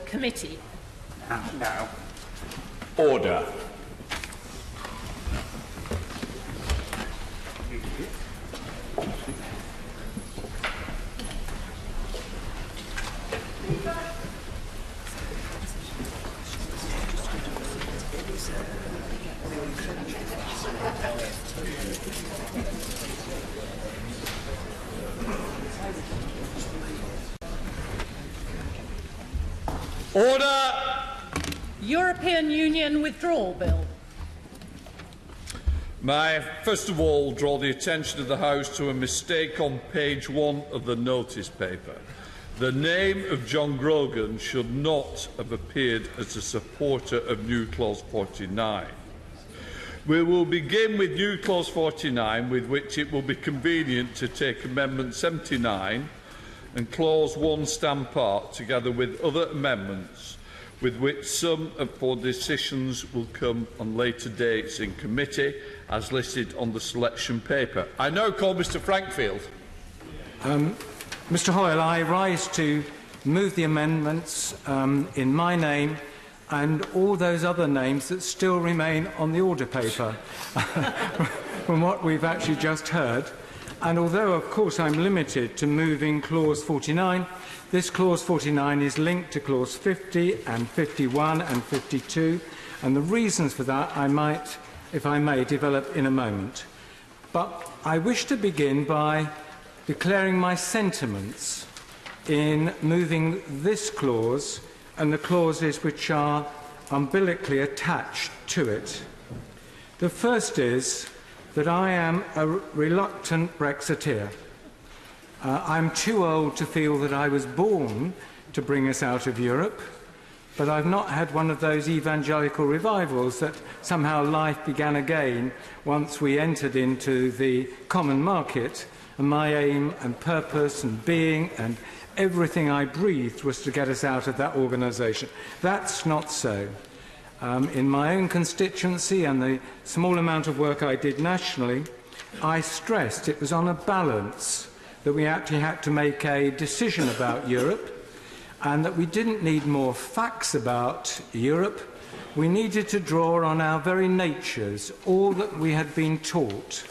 Committee. Now. Order. Order! European Union Withdrawal Bill. May I first of all draw the attention of the House to a mistake on page 1 of the notice paper. The name of John Grogan should not have appeared as a supporter of new clause 49. We will begin with new clause 49, with which it will be convenient to take Amendment 79 and Clause 1 stand part, together with other amendments, with which some for decisions will come on later dates in committee, as listed on the selection paper. I now call Mr Frankfield. Mr Hoyle, I rise to move the amendments in my name and all those other names that still remain on the order paper from what we've actually just heard. And although, of course, I'm limited to moving Clause 49, this Clause 49 is linked to Clause 50 and 51 and 52, and the reasons for that I might, if I may, develop in a moment. But I wish to begin by declaring my sentiments in moving this clause and the clauses which are umbilically attached to it. The first is that I am a reluctant Brexiteer. I'm too old to feel that I was born to bring us out of Europe, but I've not had one of those evangelical revivals that somehow life began again once we entered into the common market, and my aim and purpose and being and everything I breathed was to get us out of that organisation. That's not so. In my own constituency and the small amount of work I did nationally, I stressed it was on a balance that we actually had to make a decision about Europe, and that we didn't need more facts about Europe. We needed to draw on our very natures, all that we had been taught,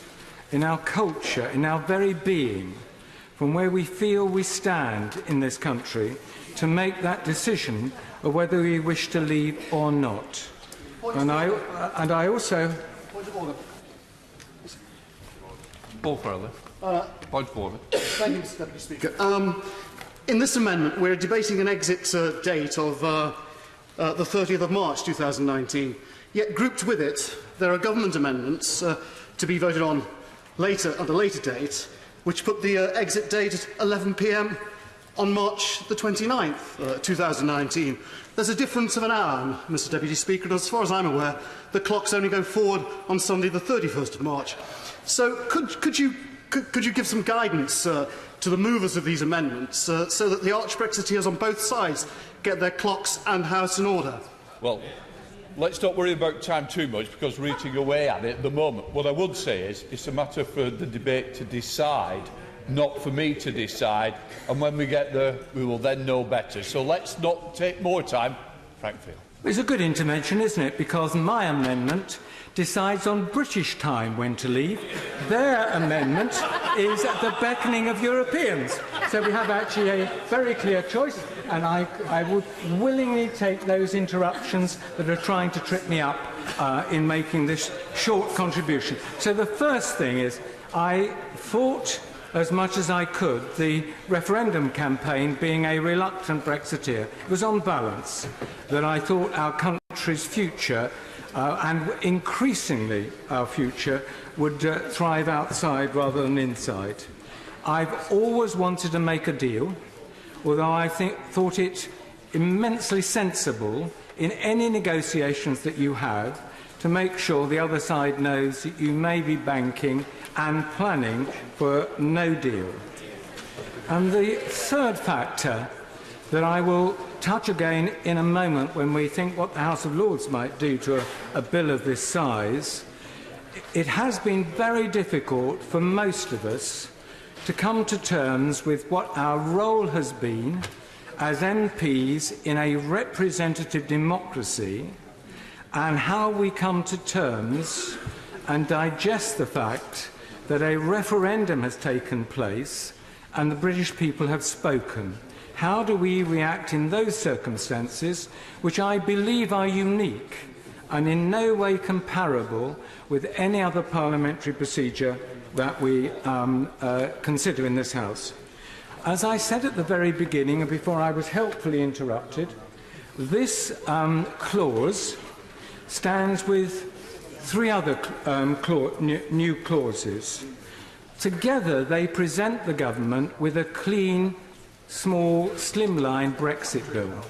in our culture, in our very being, from where we feel we stand in this country, to make that decision of whether we wish to leave or not. And I also... Point of order. Paul Farrelly. Point of order. Thank you, Mr Deputy Speaker. In this amendment, we're debating an exit date of the 30th of March 2019. Yet grouped with it, there are government amendments to be voted on later, at a later date, which put the exit date at 11 p.m. on March the 29th, 2019. There's a difference of an hour, Mr Deputy Speaker, and as far as I'm aware, the clocks only go forward on Sunday the 31st of March. So could you give some guidance to the movers of these amendments so that the arch-Brexiteers on both sides get their clocks and house in order? Well, let's not worry about time too much, because we're eating away at it at the moment. What I would say is it's a matter for the debate to decide, not for me to decide, and when we get there, we will then know better. So let's not take more time. Frankfield. It's a good intervention, isn't it? Because my amendment decides on British time when to leave. Their amendment is at the beckoning of Europeans. So we have actually a very clear choice, and I would willingly take those interruptions that are trying to trip me up in making this short contribution. So the first thing is I fought as much as I could the referendum campaign, being a reluctant Brexiteer. It was on balance that I thought our country's future and increasingly our future would thrive outside rather than inside. I've always wanted to make a deal, although I thought it immensely sensible in any negotiations that you have to make sure the other side knows that you may be banking and planning for no deal. And the third factor that I will touch again in a moment when we think what the House of Lords might do to a bill of this size, it has been very difficult for most of us to come to terms with what our role has been as MPs in a representative democracy and how we come to terms and digest the fact that a referendum has taken place and the British people have spoken. How do we react in those circumstances, which I believe are unique and in no way comparable with any other parliamentary procedure that we consider in this House? As I said at the very beginning, and before I was helpfully interrupted, this clause stands with three other new clauses. Together, they present the government with a clean, small, slimline Brexit bill,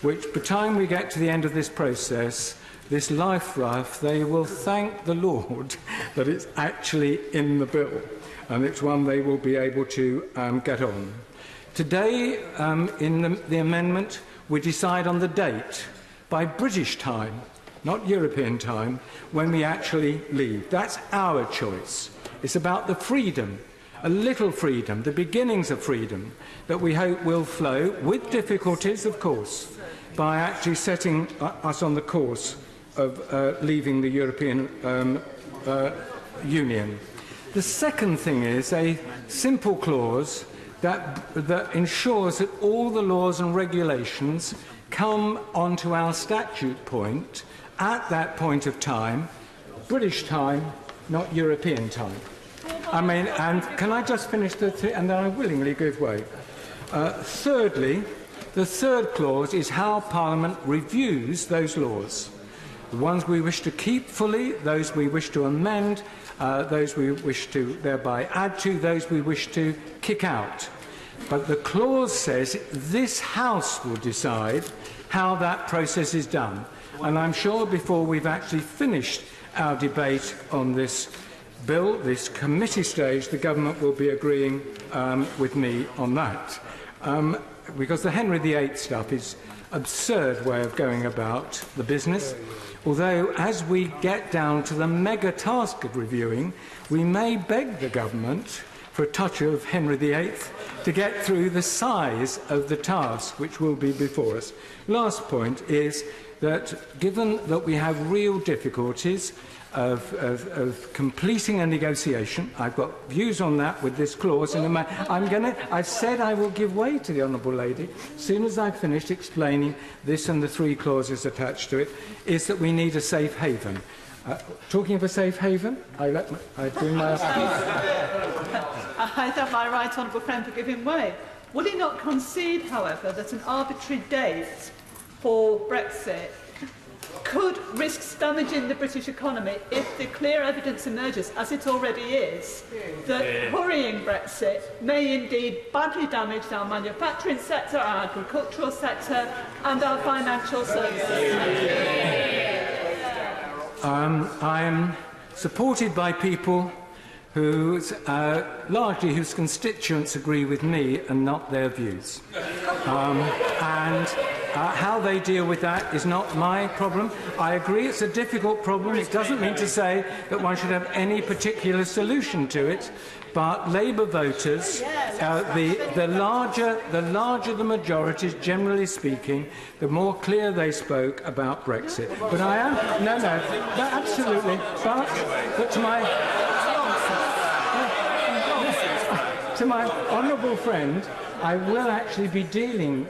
which, by the time we get to the end of this process, this life raft, they will thank the Lord that it's actually in the bill, and it's one they will be able to get on. Today, in the amendment, we decide on the date, by British time, not European time, when we actually leave. That's our choice. It's about the freedom, a little freedom, the beginnings of freedom, that we hope will flow, with difficulties, of course, by actually setting us on the course of leaving the European Union. The second thing is a simple clause that ensures that all the laws and regulations come onto our statute point at that point of time, British time, not European time. I mean, and can I just finish and then I willingly give way. Thirdly, the third clause is how Parliament reviews those laws. The ones we wish to keep fully, those we wish to amend, those we wish to thereby add to, those we wish to kick out. But the clause says this House will decide how that process is done. And I'm sure before we've actually finished our debate on this bill, this committee stage, the government will be agreeing with me on that. Because the Henry VIII stuff is an absurd way of going about the business. Although, as we get down to the mega task of reviewing, we may beg the government for a touch of Henry VIII to get through the size of the task which will be before us. Last point is that, given that we have real difficulties of completing a negotiation, I've got views on that with this clause. I've said I will give way to the Honourable Lady as soon as I've finished explaining this and the three clauses attached to it, is that we need a safe haven. Talking of a safe haven, I do my... I thank my right honourable friend for giving way. Would he not concede, however, that an arbitrary date for Brexit could risk damaging the British economy if the clear evidence emerges, as it already is, that hurrying Brexit may indeed badly damage our manufacturing sector, our agricultural sector and our financial services? I am supported by people largely whose constituents agree with me and not their views. How they deal with that is not my problem. I agree it's a difficult problem. It doesn't mean to say that one should have any particular solution to it. But Labour voters, the larger the majorities, generally speaking, the more clear they spoke about Brexit. But I am... No, absolutely. But to my honourable friend, I will actually be dealing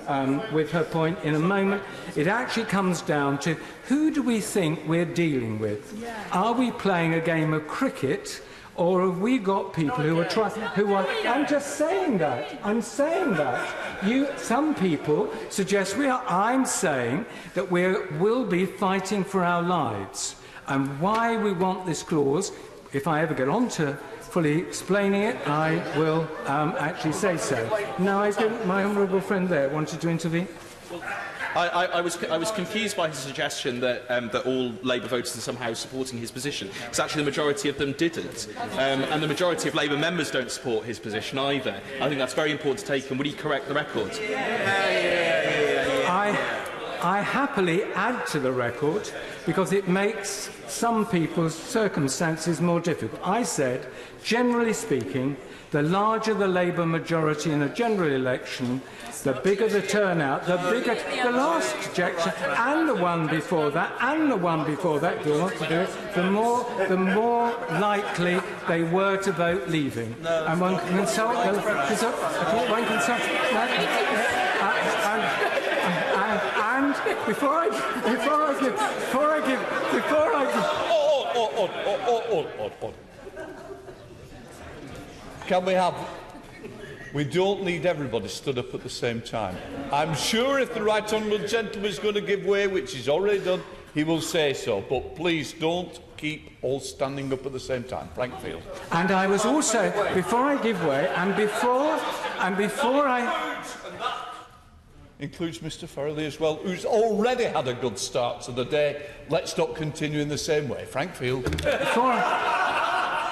with her point in a moment. It actually comes down to who do we think we're dealing with? Yeah. Are we playing a game of cricket, or have we got people who are trying? I'm just saying that. I'm saying that. Some people suggest we are. I'm saying that we'll be fighting for our lives, and why we want this clause. If I ever get on to fully explaining it, I will actually say so. Now, my honourable friend there wanted to intervene. I was confused by his suggestion that all Labour voters are somehow supporting his position, because actually the majority of them didn't. And the majority of Labour members don't support his position either. I think that's very important to take, and would he correct the record? I happily add to the record because it makes some people's circumstances more difficult. I said, generally speaking, the larger the Labour majority in a general election, the bigger the turnout, the bigger the last objection, and the one before that, and the one before that, if you want to do it, the more likely they were to vote leaving. And one can consult, one can consult, and before I give. Can we have... We don't need everybody stood up at the same time. I'm sure if the right honourable gentleman is going to give way, which he's already done, he will say so. But please don't keep all standing up at the same time. Frank Field. And I was also, before I give way, and before I... Includes Mr Farrelly as well, who's already had a good start to the day. Let's not continue in the same way. Frank Field.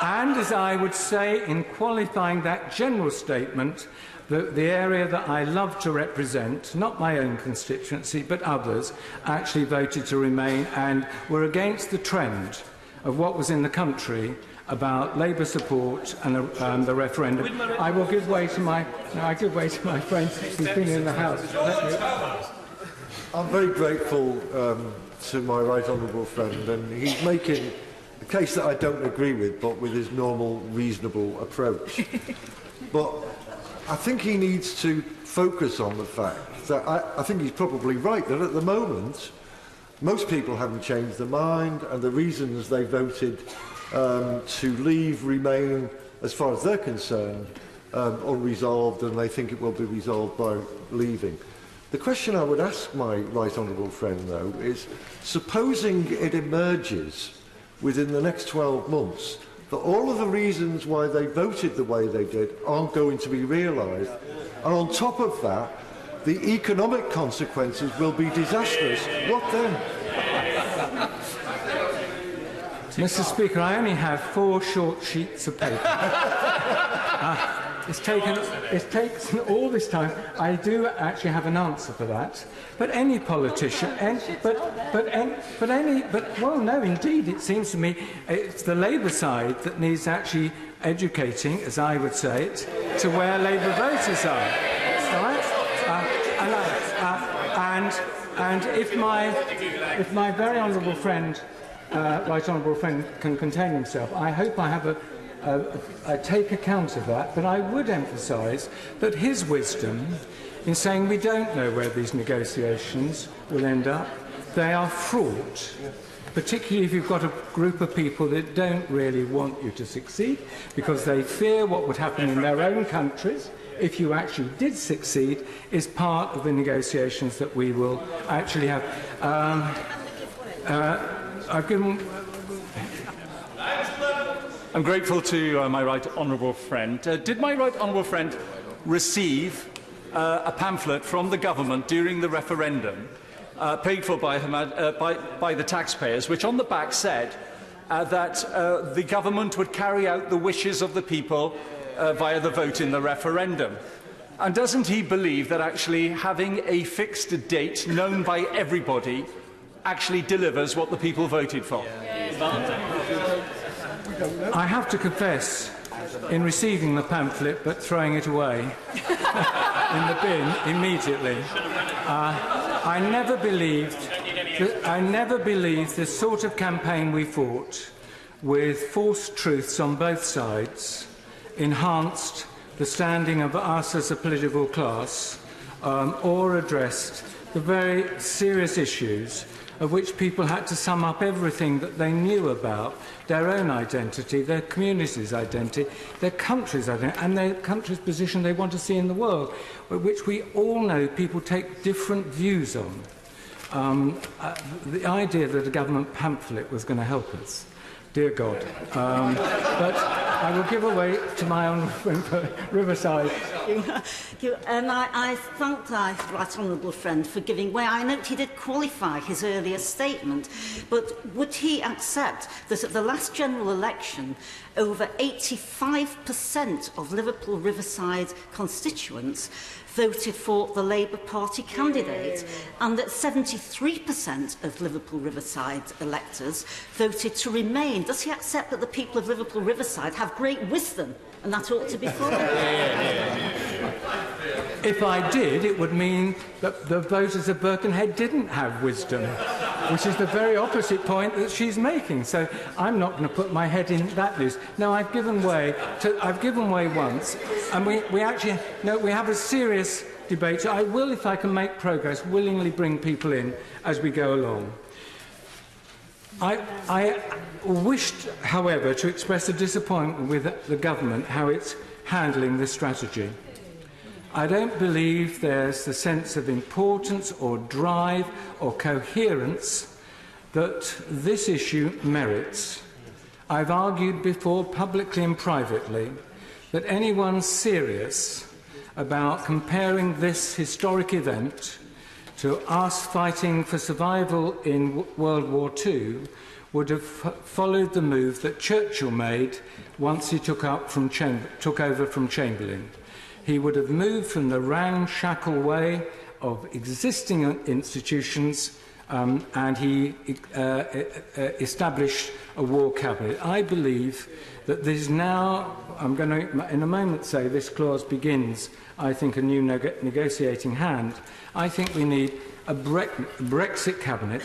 And as I would say in qualifying that general statement, the area that I love to represent, not my own constituency but others, actually voted to remain and were against the trend of what was in the country about Labour support and the referendum. I will give way to my friend who's been in the House. I'm very grateful to my right honourable friend, and he's making a case that I don't agree with, but with his normal, reasonable approach. But I think he needs to focus on the fact that I think he's probably right, that at the moment, most people haven't changed their mind, and the reasons they voted to leave remain, as far as they're concerned, unresolved, and they think it will be resolved by leaving. The question I would ask my right honourable friend, though, is supposing it emerges within the next 12 months that all of the reasons why they voted the way they did aren't going to be realised, and on top of that, the economic consequences will be disastrous. What then? Mr. Speaker, I only have 4 short sheets of paper. It's taken all this time. I do actually have an answer for that. But any politician, well, no, indeed, it seems to me it's the Labour side that needs actually educating, as I would say it, to where Labour voters are. Right? And if my very honourable friend, right honourable friend, can contain himself, I hope I have I take account of that, but I would emphasise that his wisdom in saying we don't know where these negotiations will end up, they are fraught, particularly if you've got a group of people that don't really want you to succeed because they fear what would happen in their own countries if you actually did succeed, is part of the negotiations that we will actually have. I'm grateful to my right honourable friend. Did my right honourable friend receive a pamphlet from the government during the referendum, paid for by the taxpayers, which on the back said that the government would carry out the wishes of the people via the vote in the referendum? And doesn't he believe that actually having a fixed date known by everybody actually delivers what the people voted for? I have to confess, in receiving the pamphlet but throwing it away in the bin immediately, I never believed the sort of campaign we fought, with false truths on both sides, enhanced the standing of us as a political class, or addressed the very serious issues of which people had to sum up everything that they knew about their own identity, their community's identity, their country's identity, and their country's position they want to see in the world, which we all know people take different views on. The idea that a government pamphlet was going to help us, dear God. But I will give away to my honourable friend for Riverside. And I thank my right honourable friend for giving way. I note he did qualify his earlier statement, but would he accept that at the last general election, over 85% of Liverpool Riverside constituents voted for the Labour Party candidate, and that 73% of Liverpool Riverside electors voted to remain. Does he accept that the people of Liverpool Riverside have great wisdom and that ought to be followed? If I did, it would mean that the voters of Birkenhead didn't have wisdom, which is the very opposite point that she's making. So I'm not going to put my head in that noose. No, I've given way once, and we have a serious debate. I will, if I can make progress, willingly bring people in as we go along. I wished, however, to express a disappointment with the government how it's handling this strategy. I don't believe there's the sense of importance or drive or coherence that this issue merits. I've argued before, publicly and privately, that anyone serious about comparing this historic event to us fighting for survival in World War II would have followed the move that Churchill made once he took over from Chamberlain. He would have moved from the ramshackle way of existing institutions and he established a war cabinet. I believe that there's now, I'm going to in a moment say this clause begins, I think, a new negotiating hand. I think we need a Brexit cabinet,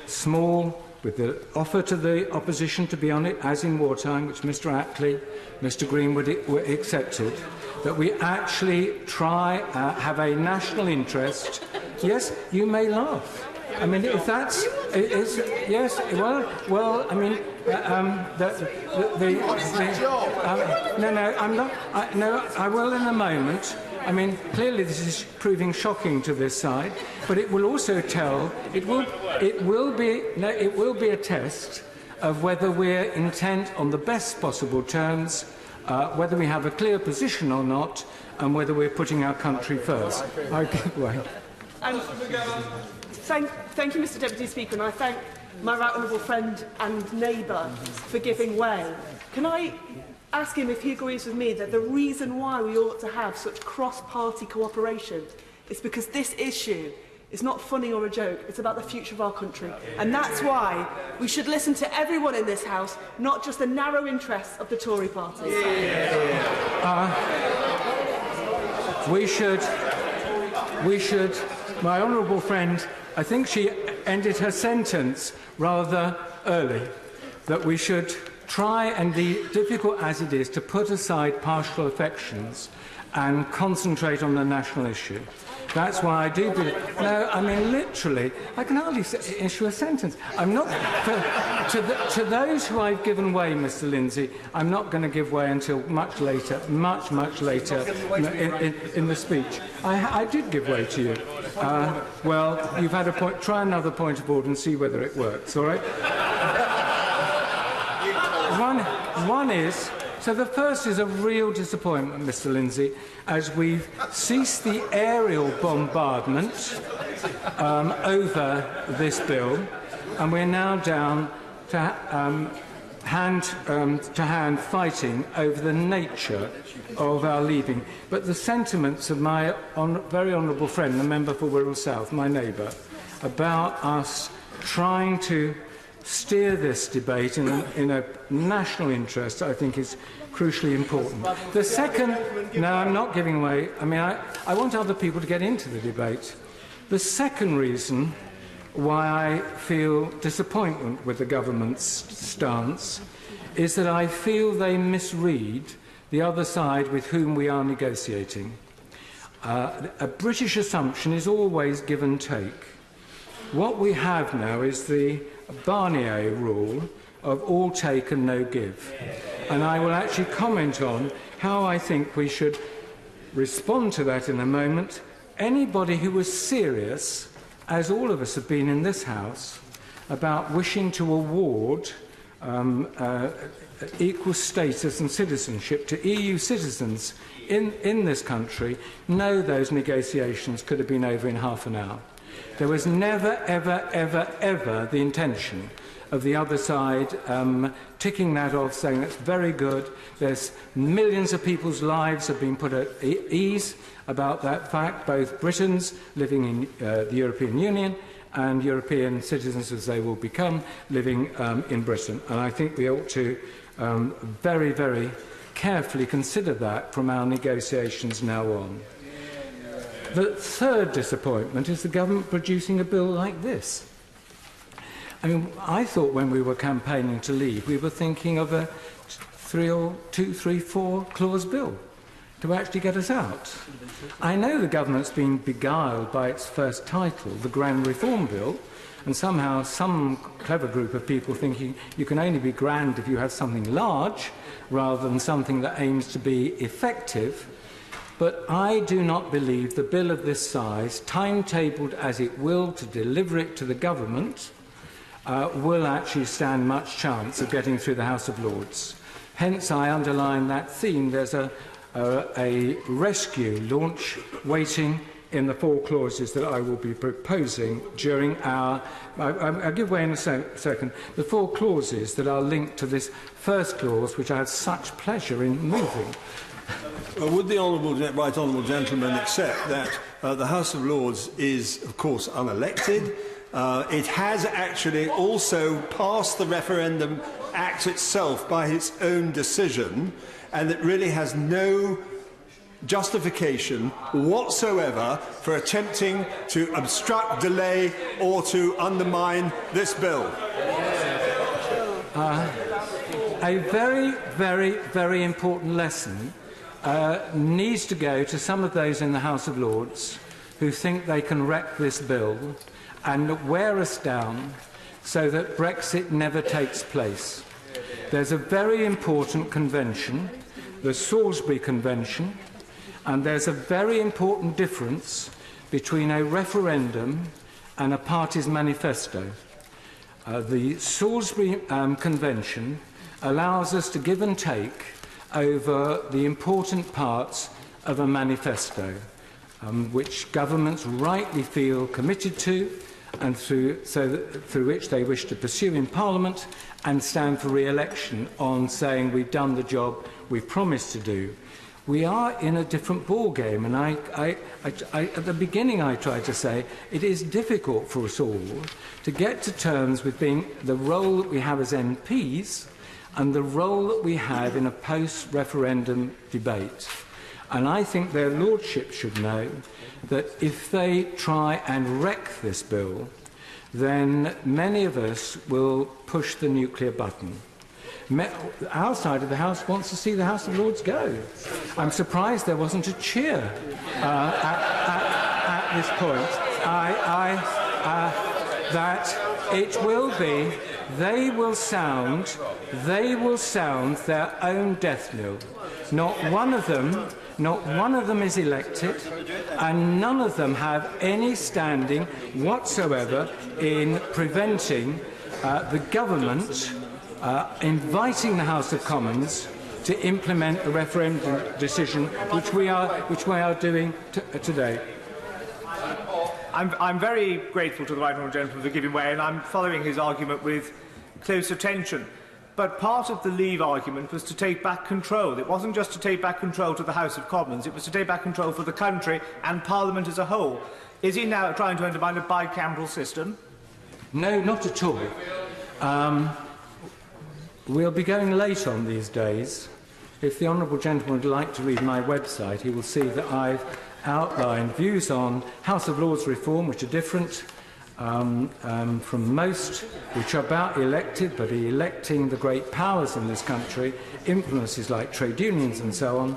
small, with the offer to the opposition to be on it, as in wartime, which Mr Attlee, Mr Greenwood accepted, that we actually try have a national interest. Yes, you may laugh. I mean, if that's yes, well, I mean, no, I'm not. I will in a moment. I mean, clearly this is proving shocking to this side, but it will also tell. It will be a test of whether we're intent on the best possible terms, whether we have a clear position or not, and whether we're putting our country first. Okay, Thank you, Mr Deputy Speaker, and I thank my right honourable friend and neighbour for giving way. Can I ask him if he agrees with me that the reason why we ought to have such cross-party cooperation is because this issue is not funny or a joke, it's about the future of our country. And that's why we should listen to everyone in this House, not just the narrow interests of the Tory party. We should, my honourable friend, I think she ended her sentence rather early, that we should try, and difficult as it is, to put aside partial affections and concentrate on the national issue. That's why I do believe. No, I mean, literally, I can hardly issue a sentence. I'm not. To those who I've given way, Mr. Lindsay, I'm not going to give way until much later, much later in the speech. I did give way to you. Well, you've had a point. Try another point of order and see whether it works. All right. One is. So the first is a real disappointment, Mr. Lindsay, as we've ceased the aerial bombardment over this bill, and we're now down to hand-to-hand fighting over the nature of our leaving. But the sentiments of my very honourable friend, the member for Wirral South, my neighbour, about us trying to steer this debate in a national interest, I think, is crucially important. The second, no, I'm not giving way. I mean, I want other people to get into the debate. The second reason why I feel disappointment with the government's stance is that I feel they misread the other side with whom we are negotiating. A British assumption is always give and take. What we have now is the Barnier rule of all take and no give. And I will actually comment on how I think we should respond to that in a moment. Anybody who was serious, as all of us have been in this House, about wishing to award equal status and citizenship to EU citizens in this country, know those negotiations could have been over in half an hour. There was never, ever the intention of the other side ticking that off, saying that's very good. There's millions of people's lives have been put at ease about that fact, both Britons living in the European Union and European citizens, as they will become, living in Britain. And I think we ought to very, very carefully consider that from our negotiations now on. The third disappointment is the government producing a bill like this. I mean, I thought when we were campaigning to leave, we were thinking of a 4 clause bill to actually get us out. I know the government's been beguiled by its first title, the Grand Reform Bill, and somehow some clever group of people thinking you can only be grand if you have something large rather than something that aims to be effective. But I do not believe the bill of this size, timetabled as it will to deliver it to the government, will actually stand much chance of getting through the House of Lords. Hence, I underline that theme. There's a rescue launch waiting in the 4 clauses that I will be proposing during our... I'll give way in a second. The 4 clauses that are linked to this first clause, which I had such pleasure in moving. Well, would the right honourable gentleman accept that the House of Lords is, of course, unelected? It has actually also passed the Referendum Act itself by its own decision, and it really has no justification whatsoever for attempting to obstruct, delay or to undermine this bill. A very, very, very important lesson needs to go to some of those in the House of Lords who think they can wreck this bill and wear us down so that Brexit never takes place. There's a very important convention, the Salisbury Convention, and there's a very important difference between a referendum and a party's manifesto. The Salisbury Convention allows us to give and take over the important parts of a manifesto, which governments rightly feel committed to and through which they wish to pursue in Parliament and stand for re-election on saying we've done the job we've promised to do. We are in a different ballgame, and at the beginning I tried to say it is difficult for us all to get to terms with being the role that we have as MPs and the role that we have in a post-referendum debate. And I think their lordship should know that if they try and wreck this bill, then many of us will push the nuclear button. Our side of the House wants to see the House of Lords go. I'm surprised there wasn't a cheer at this point. That it will be, they will sound their own death knell. Not one of them is elected, and none of them have any standing whatsoever in preventing the government inviting the House of Commons to implement a referendum decision, which we are doing today. I'm very grateful to the right honourable gentleman for giving way, and I'm following his argument with close attention. But part of the Leave argument was to take back control. It wasn't just to take back control to the House of Commons, it was to take back control for the country and Parliament as a whole. Is he now trying to undermine a bicameral system? No, not at all. We'll be going late on these days. If the honourable gentleman would like to read my website, he will see that I've outlined views on House of Lords reform, which are different from most, which are about elected, but electing the great powers in this country, influences like trade unions and so on,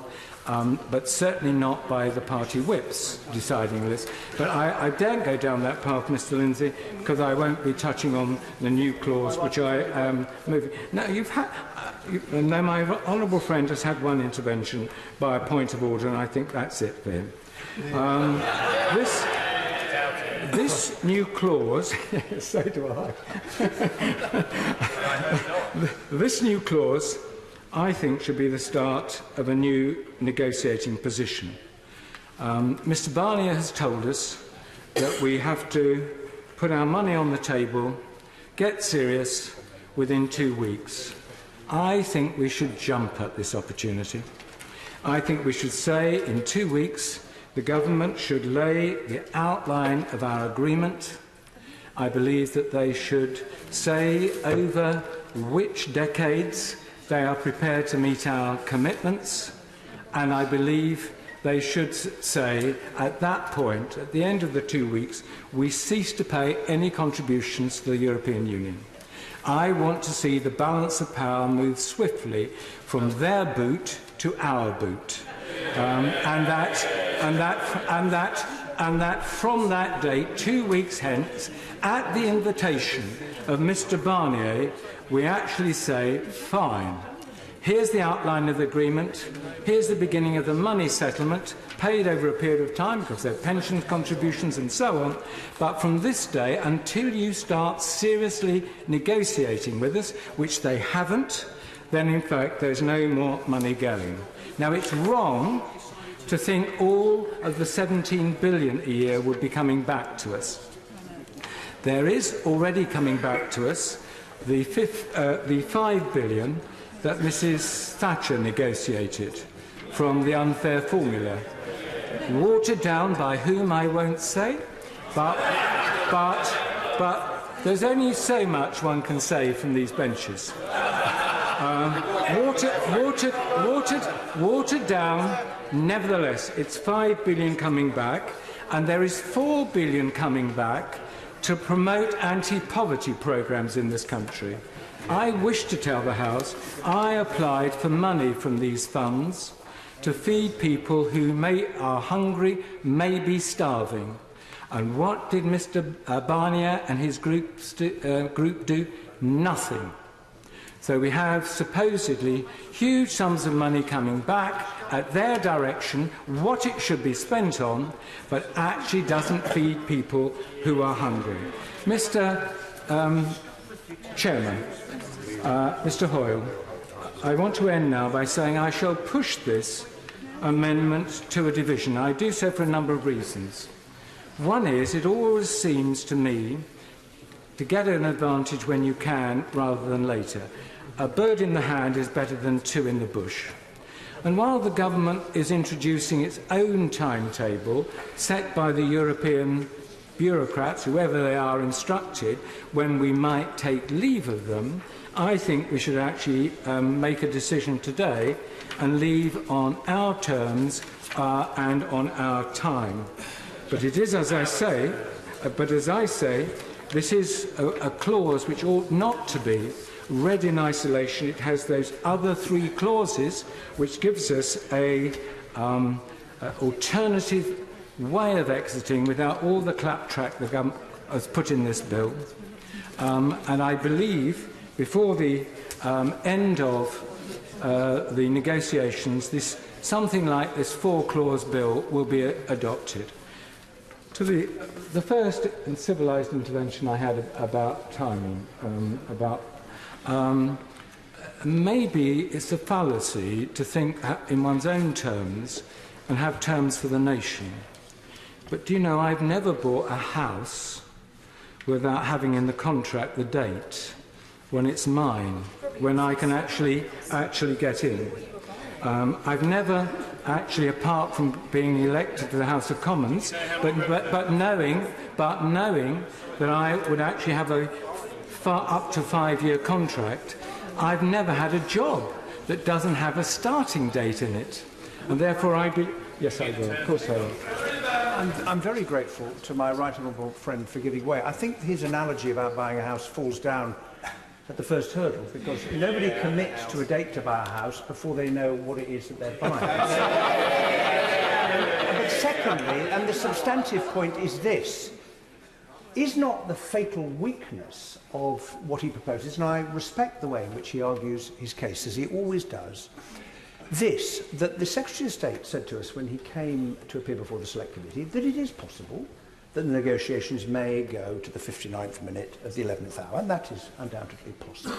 but certainly not by the party whips deciding this. But I daren't go down that path, Mr. Lindsay, because I won't be touching on the new clause, which I am moving. Now, now my honourable friend has had one intervention by a point of order, and I think that's it for him. This new clause, so do I. This new clause, I think, should be the start of a new negotiating position. Mr. Barnier has told us that we have to put our money on the table, get serious within 2 weeks. I think we should jump at this opportunity. I think we should say in 2 weeks the government should lay the outline of our agreement. I believe that they should say over which decades they are prepared to meet our commitments, and I believe they should say at that point, at the end of the 2 weeks, we cease to pay any contributions to the European Union. I want to see the balance of power move swiftly from their boot to our boot, and that from that date, 2 weeks hence, at the invitation of Mr. Barnier, we actually say, fine. Here's the outline of the agreement. Here's the beginning of the money settlement, paid over a period of time because they're pension contributions and so on. But from this day until you start seriously negotiating with us, which they haven't, then in fact there's no more money going. Now it's wrong to think all of the 17 billion a year would be coming back to us. There is already coming back to us the 5 billion that Mrs. Thatcher negotiated from the unfair formula. Watered down by whom I won't say, but there's only so much one can say from these benches. Watered down, nevertheless, it's 5 billion coming back, and there is 4 billion coming back to promote anti-poverty programmes in this country. I wish to tell the House I applied for money from these funds to feed people who are hungry, may be starving. And what did Mr. Barnier and his group do? Nothing. So we have supposedly huge sums of money coming back at their direction, what it should be spent on, but actually doesn't feed people who are hungry. Mr. Chairman, Mr. Hoyle, I want to end now by saying I shall push this amendment to a division. I do so for a number of reasons. One is, it always seems to me to get an advantage when you can rather than later. A bird in the hand is better than two in the bush. And while the government is introducing its own timetable set by the European bureaucrats, whoever they are instructed, when we might take leave of them, I think we should actually make a decision today and leave on our terms and on our time. But it is, as I say, this is a clause which ought not to be read in isolation. It has those other three clauses which gives us an alternative way of exiting without all the claptrap the government has put in this bill. And I believe before the end of the negotiations, something like this four-clause bill will be adopted. To the first civilised intervention I had about timing, maybe it's a fallacy to think in one's own terms and have terms for the nation. But do you know, I've never bought a house without having in the contract the date when it's mine, when I can actually get in. I've never actually, apart from being elected to the House of Commons, but knowing that I would actually have a up to 5-year contract, I've never had a job that doesn't have a starting date in it. And therefore yes, I will. Of course I will. And I'm very grateful to my right honourable friend for giving way. I think his analogy about buying a house falls down at the first hurdle, because nobody commits to a date to buy a house before they know what it is that they're buying. But secondly, and the substantive point is this, is not the fatal weakness of what he proposes, and I respect the way in which he argues his case, as he always does, that the Secretary of State said to us when he came to appear before the Select Committee that it is possible that the negotiations may go to the 59th minute of the 11th hour, and that is undoubtedly possible.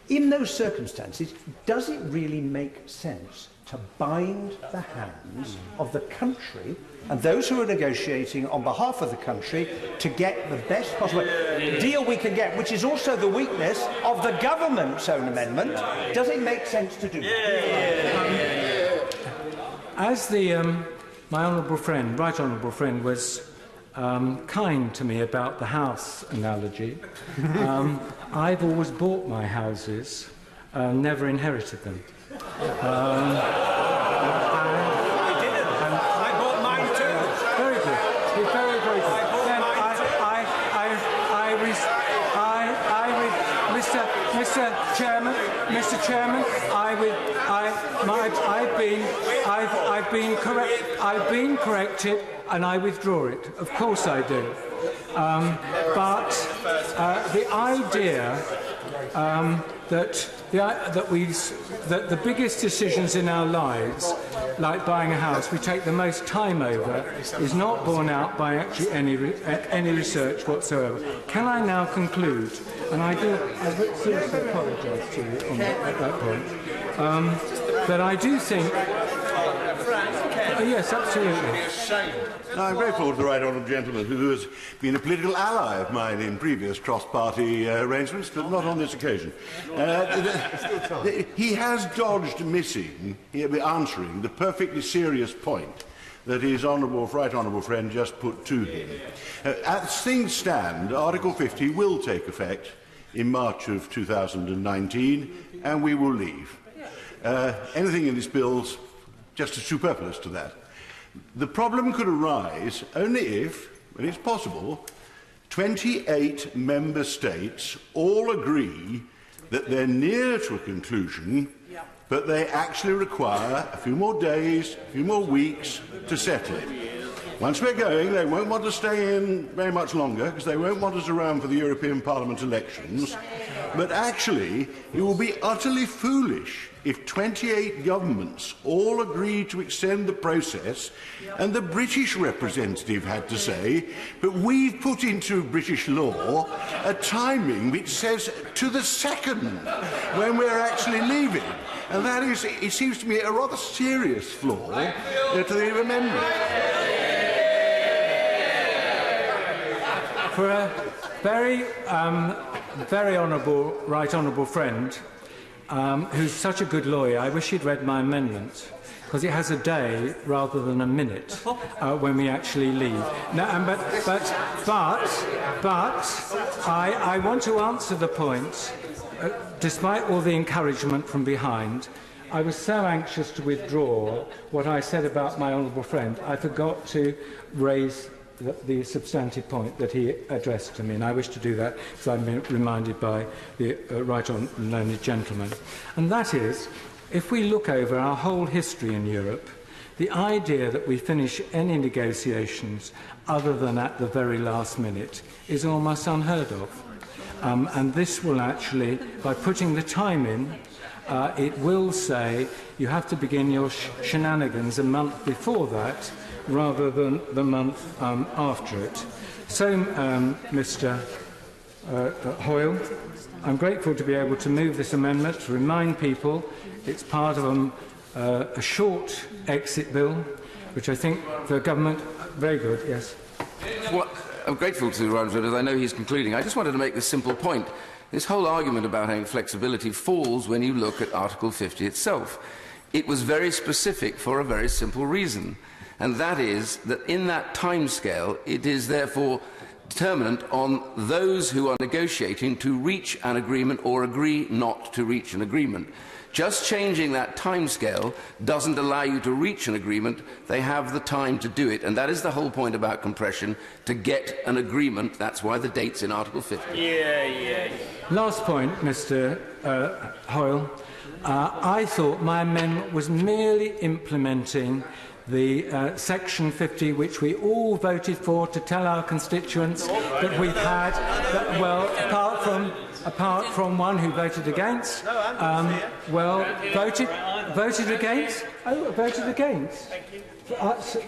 In those circumstances, does it really make sense to bind the hands of the country and those who are negotiating on behalf of the country to get the best possible deal we can get, which is also the weakness of the government's own amendment? Does it make sense to do that? As my honourable friend, right honourable friend, was kind to me about the house analogy, I've always bought my houses, never inherited them. I bought mine too. Very good. Very, very good. Then Mr. Chairman, I've been corrected, and I withdraw it. Of course I do. But the idea that the biggest decisions in our lives, like buying a house, we take the most time over, is not borne out by actually any research whatsoever. Can I now conclude? And I seriously apologise to you at that point. That I do think. Yes, absolutely. I'm grateful to the right honourable gentleman who has been a political ally of mine in previous cross-party arrangements, but not on this occasion. He has dodged missing, answering the perfectly serious point that his right honourable friend just put to him. As things stand, Article 50 will take effect in March of 2019, and we will leave. Anything in this bill's just superfluous to that. The problem could arise only if, and it's possible, 28 member states all agree that they're near to a conclusion, but they actually require a few more days, a few more weeks to settle it. Once we're going, they won't want to stay in very much longer, because they won't want us around for the European Parliament elections. But actually, it will be utterly foolish if 28 governments all agree to extend the process, and the British representative had to say, but we've put into British law a timing which says to the second when we're actually leaving. And that is, it seems to me, a rather serious flaw to the amendment. For a very honourable, right honourable friend, who's such a good lawyer, I wish he'd read my amendment, because it has a day rather than a minute when we actually leave. No, but I want to answer the point. Despite all the encouragement from behind, I was so anxious to withdraw what I said about my honourable friend, I forgot to raise the substantive point that he addressed to me, and I wish to do that because I've been reminded by the right honourable learned gentleman. And that is, if we look over our whole history in Europe, the idea that we finish any negotiations other than at the very last minute is almost unheard of. And this will actually, by putting the time in, it will say you have to begin your shenanigans a month before that, rather than the month after it. So, Mr. Hoyle, I'm grateful to be able to move this amendment to remind people it's part of a short exit bill, which I think the government... Very good, yes. Well, I'm grateful to Roger, as I know he's concluding. I just wanted to make this simple point. This whole argument about having flexibility falls when you look at Article 50 itself. It was very specific for a very simple reason. And that is that in that timescale, it is therefore determinant on those who are negotiating to reach an agreement or agree not to reach an agreement. Just changing that timescale doesn't allow you to reach an agreement. They have the time to do it. And that is the whole point about compression, to get an agreement. That's why the date's in Article 50. Last point, Mr. Hoyle. I thought my amendment was merely implementing the Section 50, which we all voted for to tell our constituents that we've had, that, well, apart from one who voted against, voted against? Oh, voted against?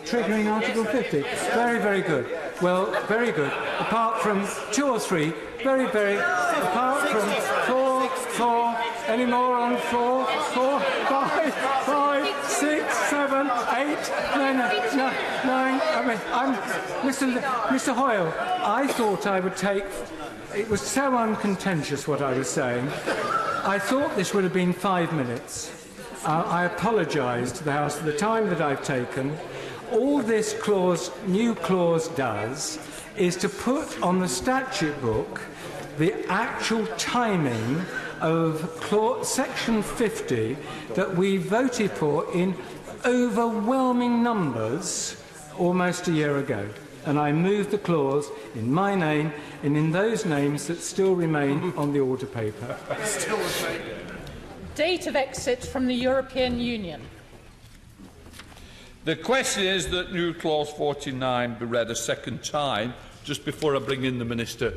Triggering Article 50. Very, very good. Well, very good. Apart from 2 or 3, apart from 4, 4, any more on 4, 4, 5, 5, 6, 7, 8, 9, 9. Mr. Hoyle, I thought I would take. It was so uncontentious what I was saying. I thought this would have been 5 minutes. I apologise to the House for the time that I've taken. All this new clause does is to put on the statute book the actual timing of Section 50 that we voted for in overwhelming numbers almost a year ago. And I moved the clause in my name and in those names that still remain on the order paper. Date of exit from the European Union. The question is that new clause 49 be read a second time, just before I bring in the Minister,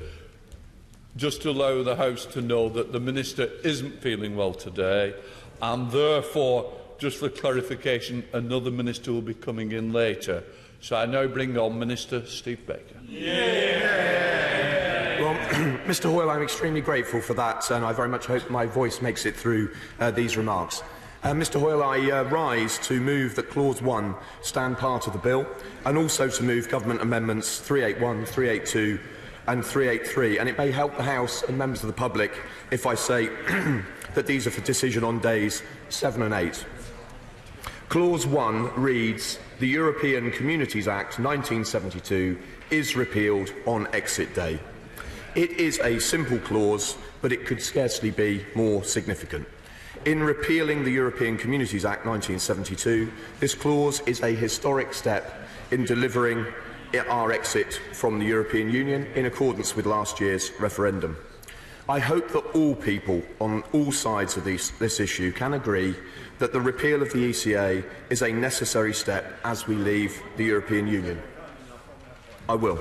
just to allow the House to know that the Minister isn't feeling well today, and therefore, just for clarification, another Minister will be coming in later. So I now bring on Minister Steve Baker. Well, Mr Hoyle, I'm extremely grateful for that, and I very much hope my voice makes it through these remarks. Mr Hoyle, I rise to move that Clause 1 stand part of the bill, and also to move Government Amendments 381, 382 and 383. And it may help the House and members of the public if I say that these are for decision on days 7 and 8. Clause 1 reads, "The European Communities Act 1972 is repealed on exit day." It is a simple clause, but it could scarcely be more significant. In repealing the European Communities Act 1972, this clause is a historic step in delivering our exit from the European Union in accordance with last year's referendum. I hope that all people on all sides of this issue can agree that the repeal of the ECA is a necessary step as we leave the European Union. I will.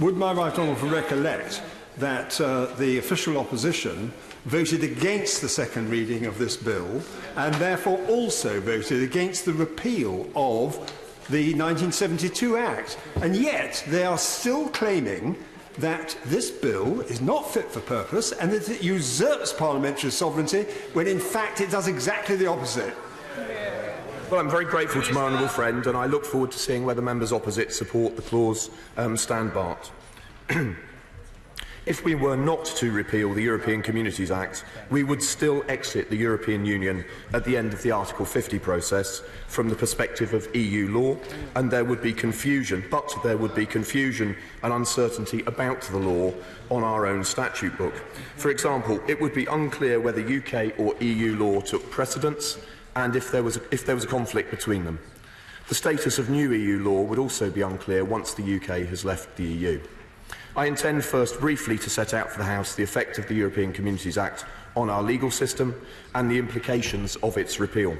Would my right honourable recollect that the official opposition voted against the second reading of this bill and therefore also voted against the repeal of the 1972 Act, and yet they are still claiming that this bill is not fit for purpose and that it usurps parliamentary sovereignty when in fact it does exactly the opposite. Well, I'm very grateful to my honourable friend, and I look forward to seeing whether members opposite support the clause stand part. If we were not to repeal the European Communities Act, we would still exit the European Union at the end of the Article 50 process from the perspective of EU law, and there would be confusion, and uncertainty about the law on our own statute book. For example, it would be unclear whether UK or EU law took precedence, and if there was a conflict between them. The status of new EU law would also be unclear once the UK has left the EU. I intend first briefly to set out for the House the effect of the European Communities Act on our legal system and the implications of its repeal.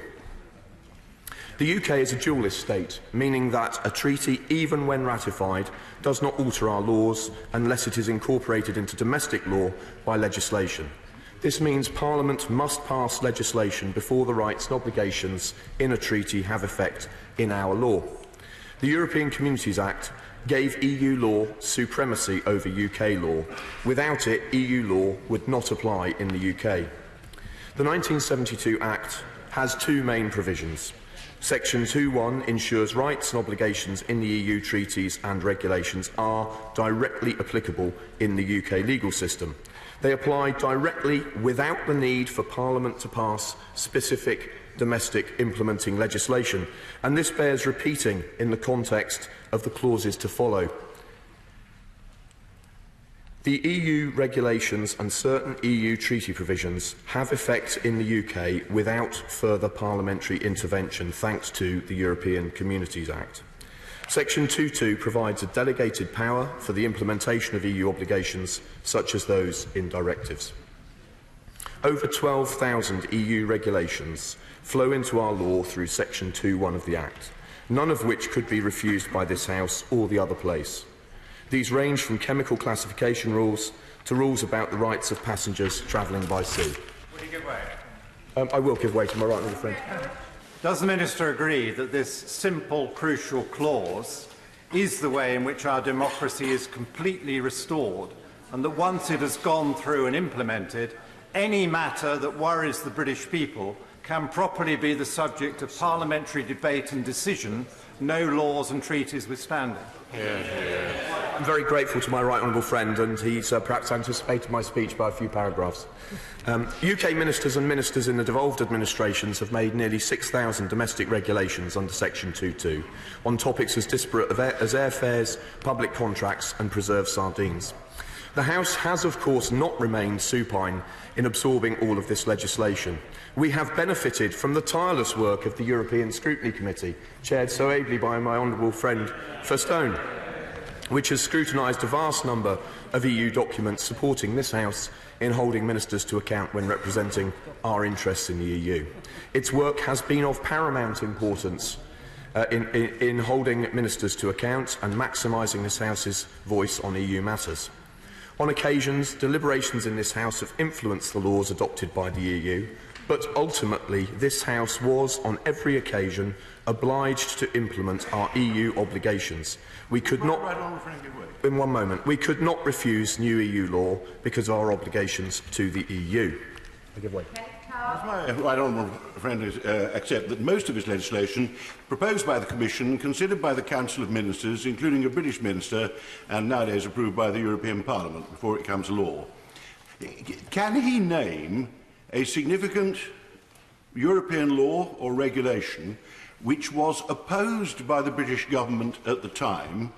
The UK is a dualist state, meaning that a treaty, even when ratified, does not alter our laws unless it is incorporated into domestic law by legislation. This means Parliament must pass legislation before the rights and obligations in a treaty have effect in our law. The European Communities Act gave EU law supremacy over UK law. Without it, EU law would not apply in the UK. The 1972 Act has two main provisions. Section 2.1 ensures rights and obligations in the EU treaties and regulations are directly applicable in the UK legal system. They apply directly without the need for Parliament to pass specific domestic implementing legislation, and this bears repeating in the context of the clauses to follow. The EU regulations and certain EU treaty provisions have effect in the UK without further parliamentary intervention, thanks to the European Communities Act. Section 2.2 provides a delegated power for the implementation of EU obligations, such as those in directives. Over 12,000 EU regulations flow into our law through Section 2.1 of the Act, none of which could be refused by this House or the other place. These range from chemical classification rules to rules about the rights of passengers travelling by sea. Will you give way? I will give way to my right honourable friend. Does the Minister agree that this simple, crucial clause is the way in which our democracy is completely restored and that once it has gone through and implemented, any matter that worries the British people can properly be the subject of parliamentary debate and decision, no laws and treaties withstanding. I'm very grateful to my right honourable friend, and he's perhaps anticipated my speech by a few paragraphs. UK ministers and ministers in the devolved administrations have made nearly 6,000 domestic regulations under Section 2.2 on topics as disparate as airfares, public contracts and preserved sardines. The House has, of course, not remained supine in absorbing all of this legislation. We have benefited from the tireless work of the European Scrutiny Committee, chaired so ably by my honourable friend Firstone, which has scrutinised a vast number of EU documents supporting this House in holding ministers to account when representing our interests in the EU. Its work has been of paramount importance in holding ministers to account and maximising this House's voice on EU matters. On occasions, deliberations in this House have influenced the laws adopted by the EU, but ultimately this House was, on every occasion, obliged to implement our EU obligations. We could not, in one moment, we could not refuse new EU law because of our obligations to the EU. I give way. My right honourable friend accept that most of his legislation proposed by the Commission, considered by the Council of Ministers, including a British minister, and nowadays approved by the European Parliament before it becomes law. Can he name a significant European law or regulation which was opposed by the British government at the time,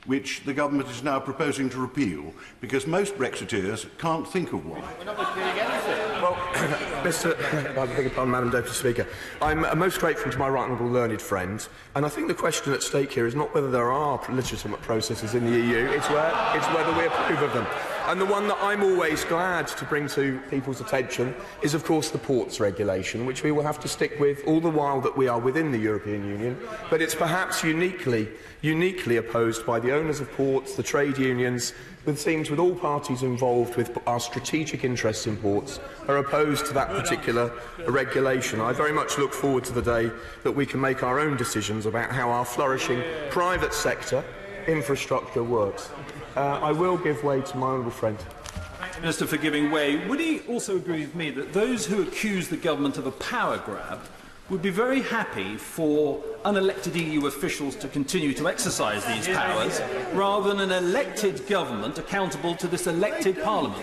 which the government is now proposing to repeal? Because most Brexiteers can't think of one. We're not repealing anything. Well, I beg your pardon, Madam Deputy Speaker. I'm most grateful to my right honourable learned friend, and I think the question at stake here is not whether there are legitimate processes in the EU, it's whether we approve of them. And the one that I'm always glad to bring to people's attention is, of course, the ports regulation, which we will have to stick with all the while that we are within the European Union. But it's perhaps uniquely opposed by the owners of ports, the trade unions, it seems with all parties involved with our strategic interests in ports are opposed to that particular regulation. I very much look forward to the day that we can make our own decisions about how our flourishing private sector infrastructure works. I will give way to my honourable friend. Thank you, Minister, for giving way. Would he also agree with me that those who accuse the government of a power grab would be very happy for unelected EU officials to continue to exercise these powers, rather than an elected government accountable to this elected Parliament?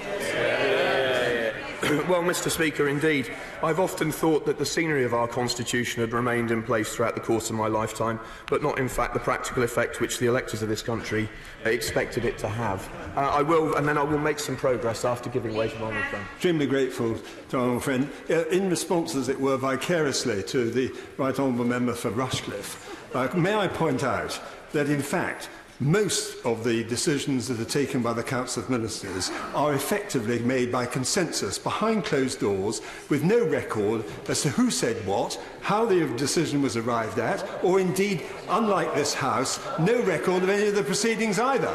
Well, Mr. Speaker, indeed. I've often thought that the scenery of our Constitution had remained in place throughout the course of my lifetime, but not, in fact, the practical effect which the electors of this country expected it to have. I will make some progress after giving way to my honourable friend. Extremely grateful to our honourable friend. In response, as it were, vicariously to the right honourable member for Rushcliffe, may I point out that, in fact, most of the decisions that are taken by the Council of Ministers are effectively made by consensus behind closed doors with no record as to who said what, how the decision was arrived at, or indeed, unlike this House, no record of any of the proceedings either.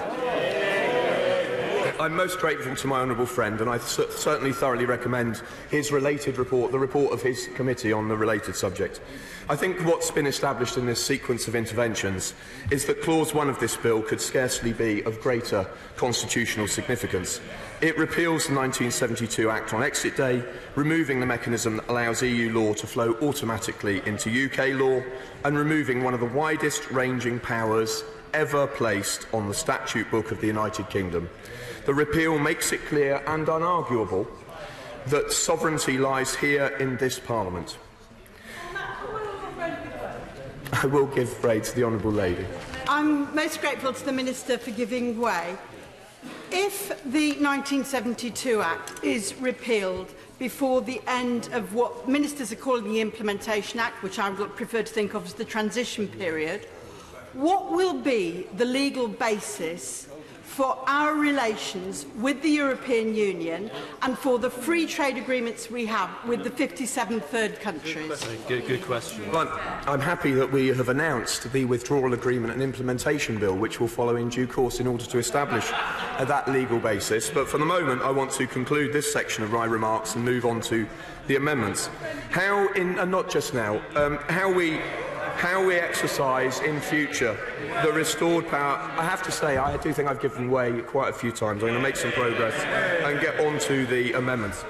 I'm most grateful to my honourable friend, and I certainly thoroughly recommend his related report, the report of his committee on the related subject. I think what's been established in this sequence of interventions is that Clause 1 of this bill could scarcely be of greater constitutional significance. It repeals the 1972 Act on Exit Day, removing the mechanism that allows EU law to flow automatically into UK law, and removing one of the widest-ranging powers ever placed on the statute book of the United Kingdom. The repeal makes it clear and unarguable that sovereignty lies here in this Parliament. I will give way to the Honourable Lady. I'm most grateful to the Minister for giving way. If the 1972 Act is repealed before the end of what ministers are calling the Implementation Act, which I would prefer to think of as the transition period, what will be the legal basis for our relations with the European Union and for the free trade agreements we have with the 57 third countries? Good question. Well, I'm happy that we have announced the withdrawal agreement and implementation bill, which will follow in due course in order to establish that legal basis. But for the moment, I want to conclude this section of my remarks and move on to the amendments. And not just now, how we how we exercise in future the restored power. I have to say, I do think I've given way quite a few times. I'm going to make some progress and get on to the amendments.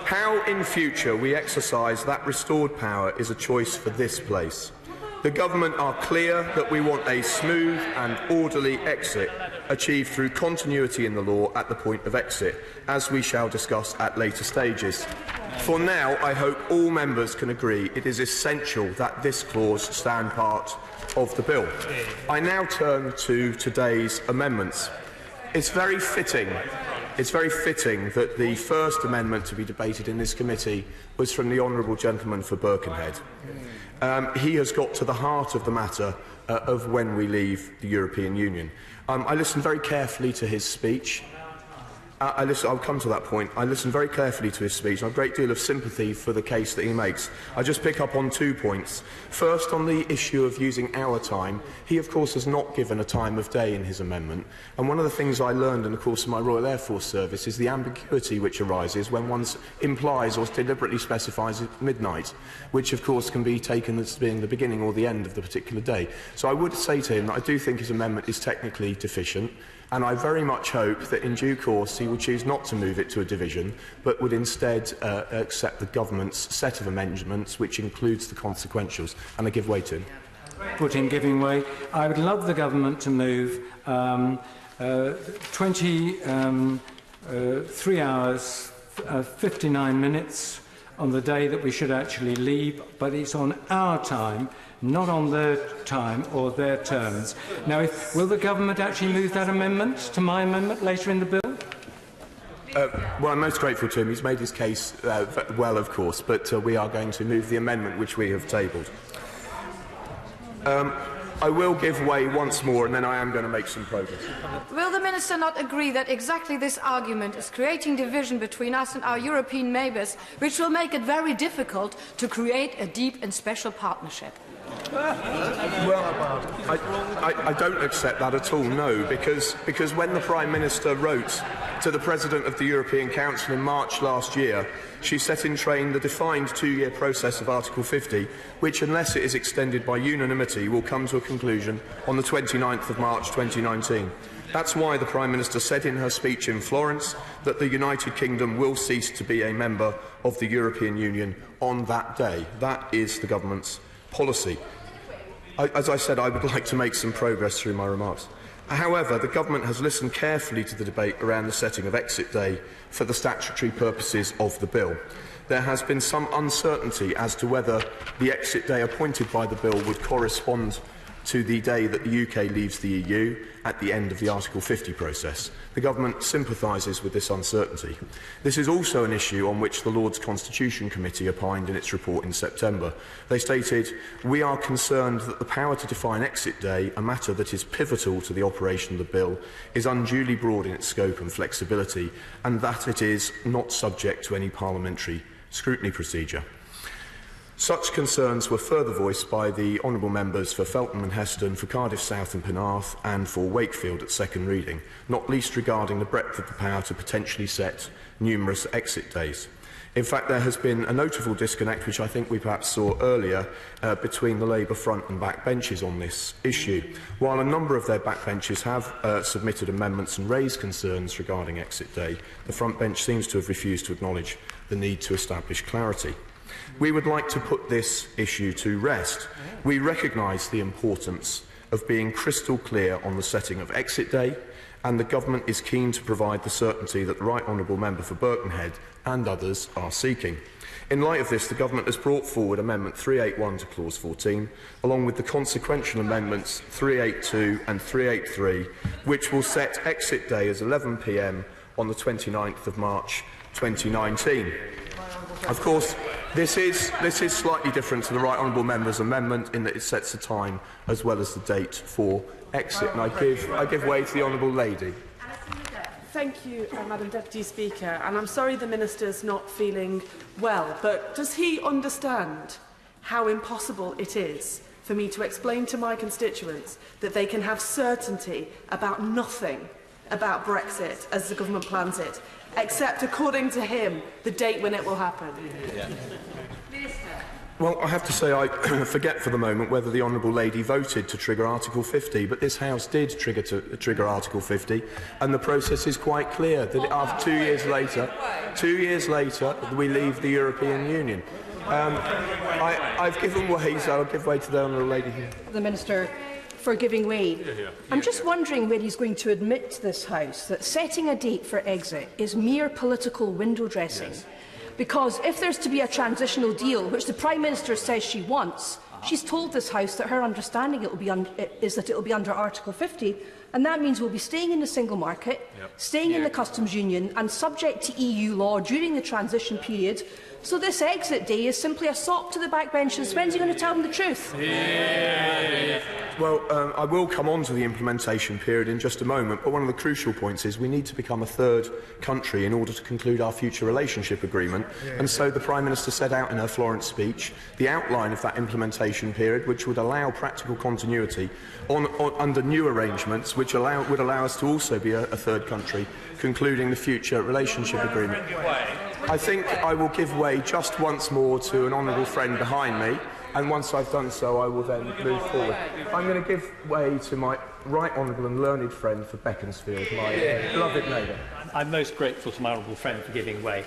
How in future we exercise that restored power is a choice for this place. The government are clear that we want a smooth and orderly exit achieved through continuity in the law at the point of exit, as we shall discuss at later stages. For now, I hope all members can agree it is essential that this clause stand part of the bill. I now turn to today's amendments. It's very fitting that the first amendment to be debated in this committee was from the honourable gentleman for Birkenhead. He has got to the heart of the matter of when we leave the European Union. I listened very carefully to his speech. I'll come to that point. I listened very carefully to his speech. I have a great deal of sympathy for the case that he makes. I just pick up on 2 points. First, on the issue of using our time. He, of course, has not given a time of day in his amendment. And one of the things I learned in the course of my Royal Air Force service is the ambiguity which arises when one implies or deliberately specifies midnight, which, of course, can be taken as being the beginning or the end of the particular day. So I would say to him that I do think his amendment is technically deficient. And I very much hope that in due course he will choose not to move it to a division, but would instead accept the government's set of amendments, which includes the consequentials, and I give way to him. Put in giving way. I would love the government to move 3 hours, 59 minutes on the day that we should actually leave, but it's on our time, not on their time or their terms. Now, will the government actually move that amendment to my amendment later in the bill? Well, I'm most grateful to him. He's made his case well, of course, but we are going to move the amendment which we have tabled. I will give way once more, and then I am going to make some progress. Will the Minister not agree that exactly this argument is creating division between us and our European neighbours, which will make it very difficult to create a deep and special partnership? Well, I don't accept that at all, no, because when the Prime Minister wrote to the President of the European Council in March last year, she set in train the defined 2-year process of Article 50, which, unless it is extended by unanimity, will come to a conclusion on the 29th of March 2019. That's why the Prime Minister said in her speech in Florence that the United Kingdom will cease to be a member of the European Union on that day. That is the government's policy. As I said, I would like to make some progress through my remarks. However, the government has listened carefully to the debate around the setting of exit day for the statutory purposes of the bill. There has been some uncertainty as to whether the exit day appointed by the bill would correspond to the day that the UK leaves the EU at the end of the Article 50 process. The government sympathises with this uncertainty. This is also an issue on which the Lords Constitution Committee opined in its report in September. They stated, "We are concerned that the power to define exit day, a matter that is pivotal to the operation of the bill, is unduly broad in its scope and flexibility, and that it is not subject to any parliamentary scrutiny procedure." Such concerns were further voiced by the honourable members for Feltham and Heston, for Cardiff South and Penarth, and for Wakefield at second reading, not least regarding the breadth of the power to potentially set numerous exit days. In fact, there has been a notable disconnect, which I think we perhaps saw earlier, between the Labour front and backbenches on this issue. While a number of their backbenches have submitted amendments and raised concerns regarding exit day, the front bench seems to have refused to acknowledge the need to establish clarity. We would like to put this issue to rest. We recognise the importance of being crystal clear on the setting of exit day, and the government is keen to provide the certainty that the Right Honourable Member for Birkenhead and others are seeking. In light of this, the government has brought forward Amendment 381 to Clause 14, along with the consequential amendments 382 and 383, which will set exit day as 11 p.m. on the 29th of March 2019. Of course, this is slightly different to the Right Honourable Member's amendment in that it sets the time as well as the date for exit. And I give way to the Honourable Lady. Thank you, Madam Deputy Speaker. And I'm sorry the Minister's not feeling well, but does he understand how impossible it is for me to explain to my constituents that they can have certainty about nothing about Brexit as the government plans it, except, according to him, the date when it will happen? Minister. Well, I have to say I forget for the moment whether the Honourable Lady voted to trigger Article 50, but this House did trigger Article 50, and the process is quite clear that after 2 years later, we leave the European Union. I've given way, so I'll give way to the Honourable Lady here. The Minister for giving way. I'm just wondering where he's going to admit to this House that setting a date for exit is mere political window dressing. Yes. Because if there's to be a transitional deal, which the Prime Minister says she wants, she's told this House that her understanding is that it will be under Article 50, and that means we'll be staying in the single market, staying in the customs union and subject to EU law during the transition period. So this exit day is simply a sop to the backbenchers. When's he going to tell them the truth? Well, I will come on to the implementation period in just a moment, but one of the crucial points is we need to become a third country in order to conclude our future relationship agreement. And so the Prime Minister set out in her Florence speech the outline of that implementation period, which would allow practical continuity under new arrangements, which would allow us to also be a third country concluding the future relationship agreement. I think I will give way just once more to an honourable friend behind me, and once I've done so, I will then move forward. I'm going to give way to my right honourable and learned friend for Beaconsfield, my beloved neighbour. I'm most grateful to my honourable friend for giving way.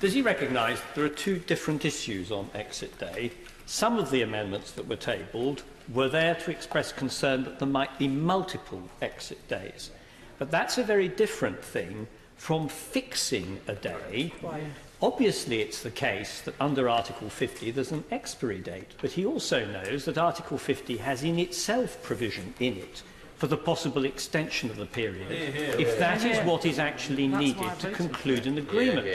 Does he recognise there are two different issues on exit day? Some of the amendments that were tabled were there to express concern that there might be multiple exit days. But that's a very different thing from fixing a day. Obviously, it's the case that under Article 50 there's an expiry date, but he also knows that Article 50 has in itself provision in it for the possible extension of the period, if that is what is actually needed to conclude an agreement.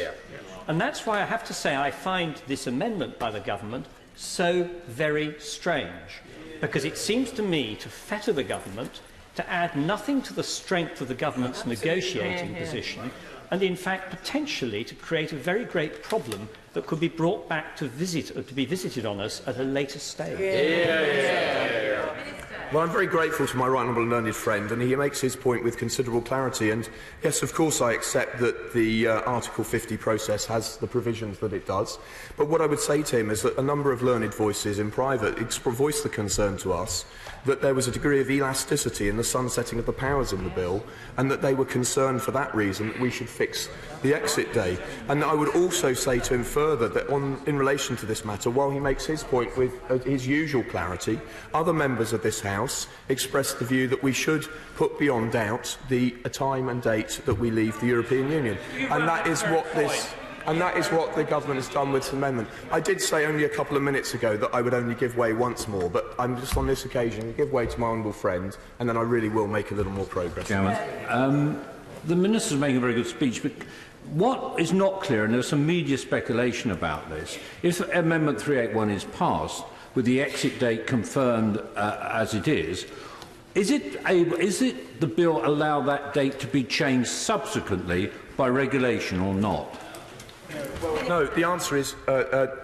And that's why I have to say I find this amendment by the government so very strange, because it seems to me to fetter the government, to add nothing to the strength of the government's negotiating position, and in fact potentially to create a very great problem that could be brought back to be visited on us at a later stage. Well, I'm very grateful to my right honourable and learned friend, and he makes his point with considerable clarity. And yes, of course, I accept that the Article 50 process has the provisions that it does. But what I would say to him is that a number of learned voices in private voiced the concern to us that there was a degree of elasticity in the sunsetting of the powers in the bill, and that they were concerned for that reason that we should fix the exit day. And I would also say to him further that in relation to this matter, while he makes his point with his usual clarity, other members of this House expressed the view that we should put beyond doubt the time and date that we leave the European Union. And that is what the government has done with this amendment. I did say only a couple of minutes ago that I would only give way once more, but I'm just on this occasion to give way to my honourable friend, and then I really will make a little more progress. The Minister is making a very good speech, but what is not clear, and there's some media speculation about this, if Amendment 381 is passed, with the exit date confirmed as it is it the bill allow that date to be changed subsequently by regulation or not? No, the answer is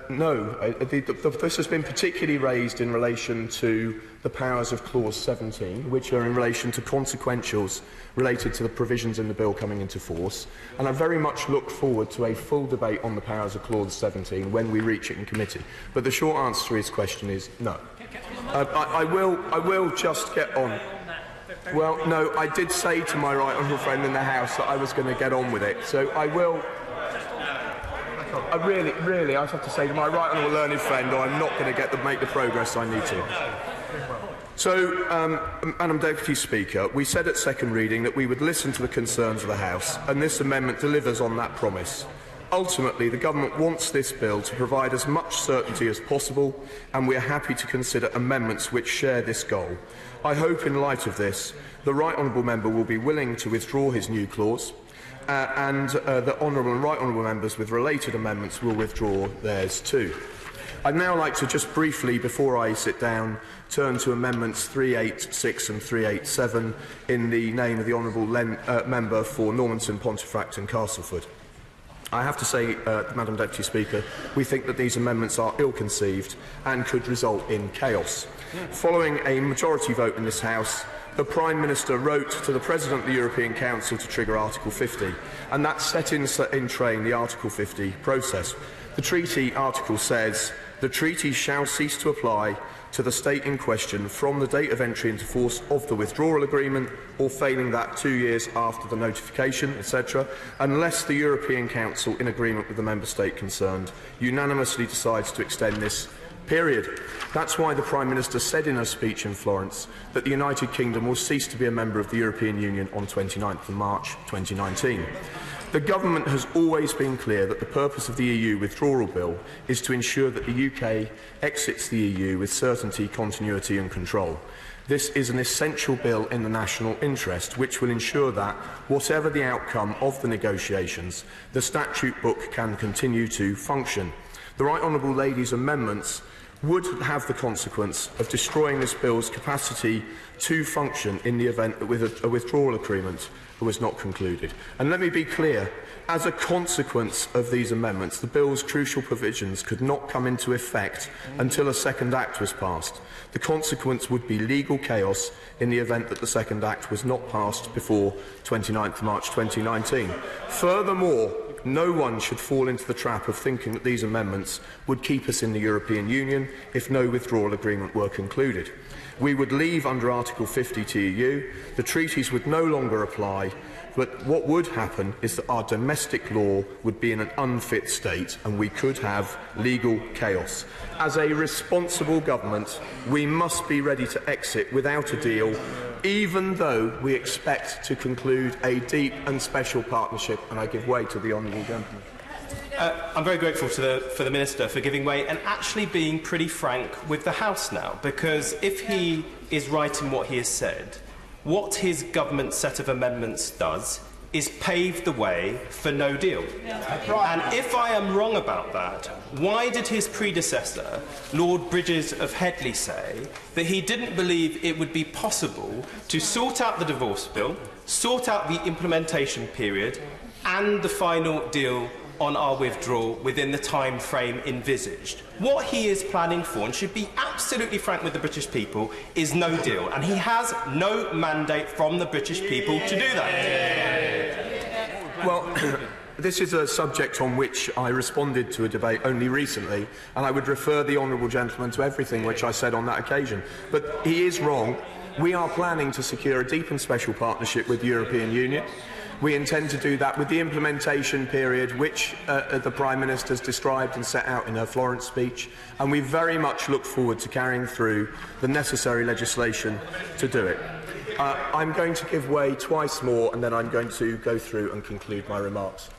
no. This has been particularly raised in relation to the powers of Clause 17, which are in relation to consequentials related to the provisions in the bill coming into force. And I very much look forward to a full debate on the powers of Clause 17 when we reach it in committee. But the short answer to his question is no. I will just get on. Well, no, I did say to my right honourable friend in the House that I was going to get on with it. So I will. Really, I have to say to my right honourable learned friend, I'm not going to make the progress I need to. So, Madam Deputy Speaker, we said at second reading that we would listen to the concerns of the House, and this amendment delivers on that promise. Ultimately, the Government wants this bill to provide as much certainty as possible, and we are happy to consider amendments which share this goal. I hope, in light of this, the right honourable member will be willing to withdraw his new clause, and the honourable and right honourable members with related amendments will withdraw theirs too. I'd now like to just briefly, before I sit down, turn to Amendments 386 and 387 in the name of the honourable member for Normanton, Pontefract and Castleford. I have to say, Madam Deputy Speaker, we think that these amendments are ill-conceived and could result in chaos. Following a majority vote in this House, the Prime Minister wrote to the President of the European Council to trigger Article 50, and that set in train the Article 50 process. The treaty article says the treaty shall cease to apply to the state in question from the date of entry into force of the withdrawal agreement, or failing that 2 years after the notification, etc., unless the European Council, in agreement with the member state concerned, unanimously decides to extend this period. That's why the Prime Minister said in her speech in Florence that the United Kingdom will cease to be a member of the European Union on 29th of March 2019. The Government has always been clear that the purpose of the EU Withdrawal Bill is to ensure that the UK exits the EU with certainty, continuity and control. This is an essential bill in the national interest, which will ensure that, whatever the outcome of the negotiations, the statute book can continue to function. The Right Honourable Lady's amendments would have the consequence of destroying this bill's capacity to function in the event that a withdrawal agreement was not concluded. And let me be clear, as a consequence of these amendments, the bill's crucial provisions could not come into effect until a second act was passed. The consequence would be legal chaos in the event that the second act was not passed before 29th March 2019. Furthermore, no one should fall into the trap of thinking that these amendments would keep us in the European Union if no withdrawal agreement were concluded. We would leave under Article 50 TEU, the treaties would no longer apply, but what would happen is that our domestic law would be in an unfit state and we could have legal chaos. As a responsible government, we must be ready to exit without a deal, even though we expect to conclude a deep and special partnership. And I give way to the honourable gentleman. I'm very grateful for the Minister for giving way and actually being pretty frank with the House now, because if he is right in what he has said, what his government set of amendments does is pave the way for no deal. And if I am wrong about that, why did his predecessor, Lord Bridges of Headley, say that he didn't believe it would be possible to sort out the divorce bill, sort out the implementation period and the final deal on our withdrawal within the time frame envisaged? What he is planning for, and should be absolutely frank with the British people, is no deal, and he has no mandate from the British people to do that. Well, this is a subject on which I responded to a debate only recently, and I would refer the honourable gentleman to everything which I said on that occasion. But he is wrong. We are planning to secure a deep and special partnership with the European Union. We intend to do that with the implementation period which the Prime Minister has described and set out in her Florence speech, and we very much look forward to carrying through the necessary legislation to do it. I'm going to give way twice more and then I'm going to go through and conclude my remarks.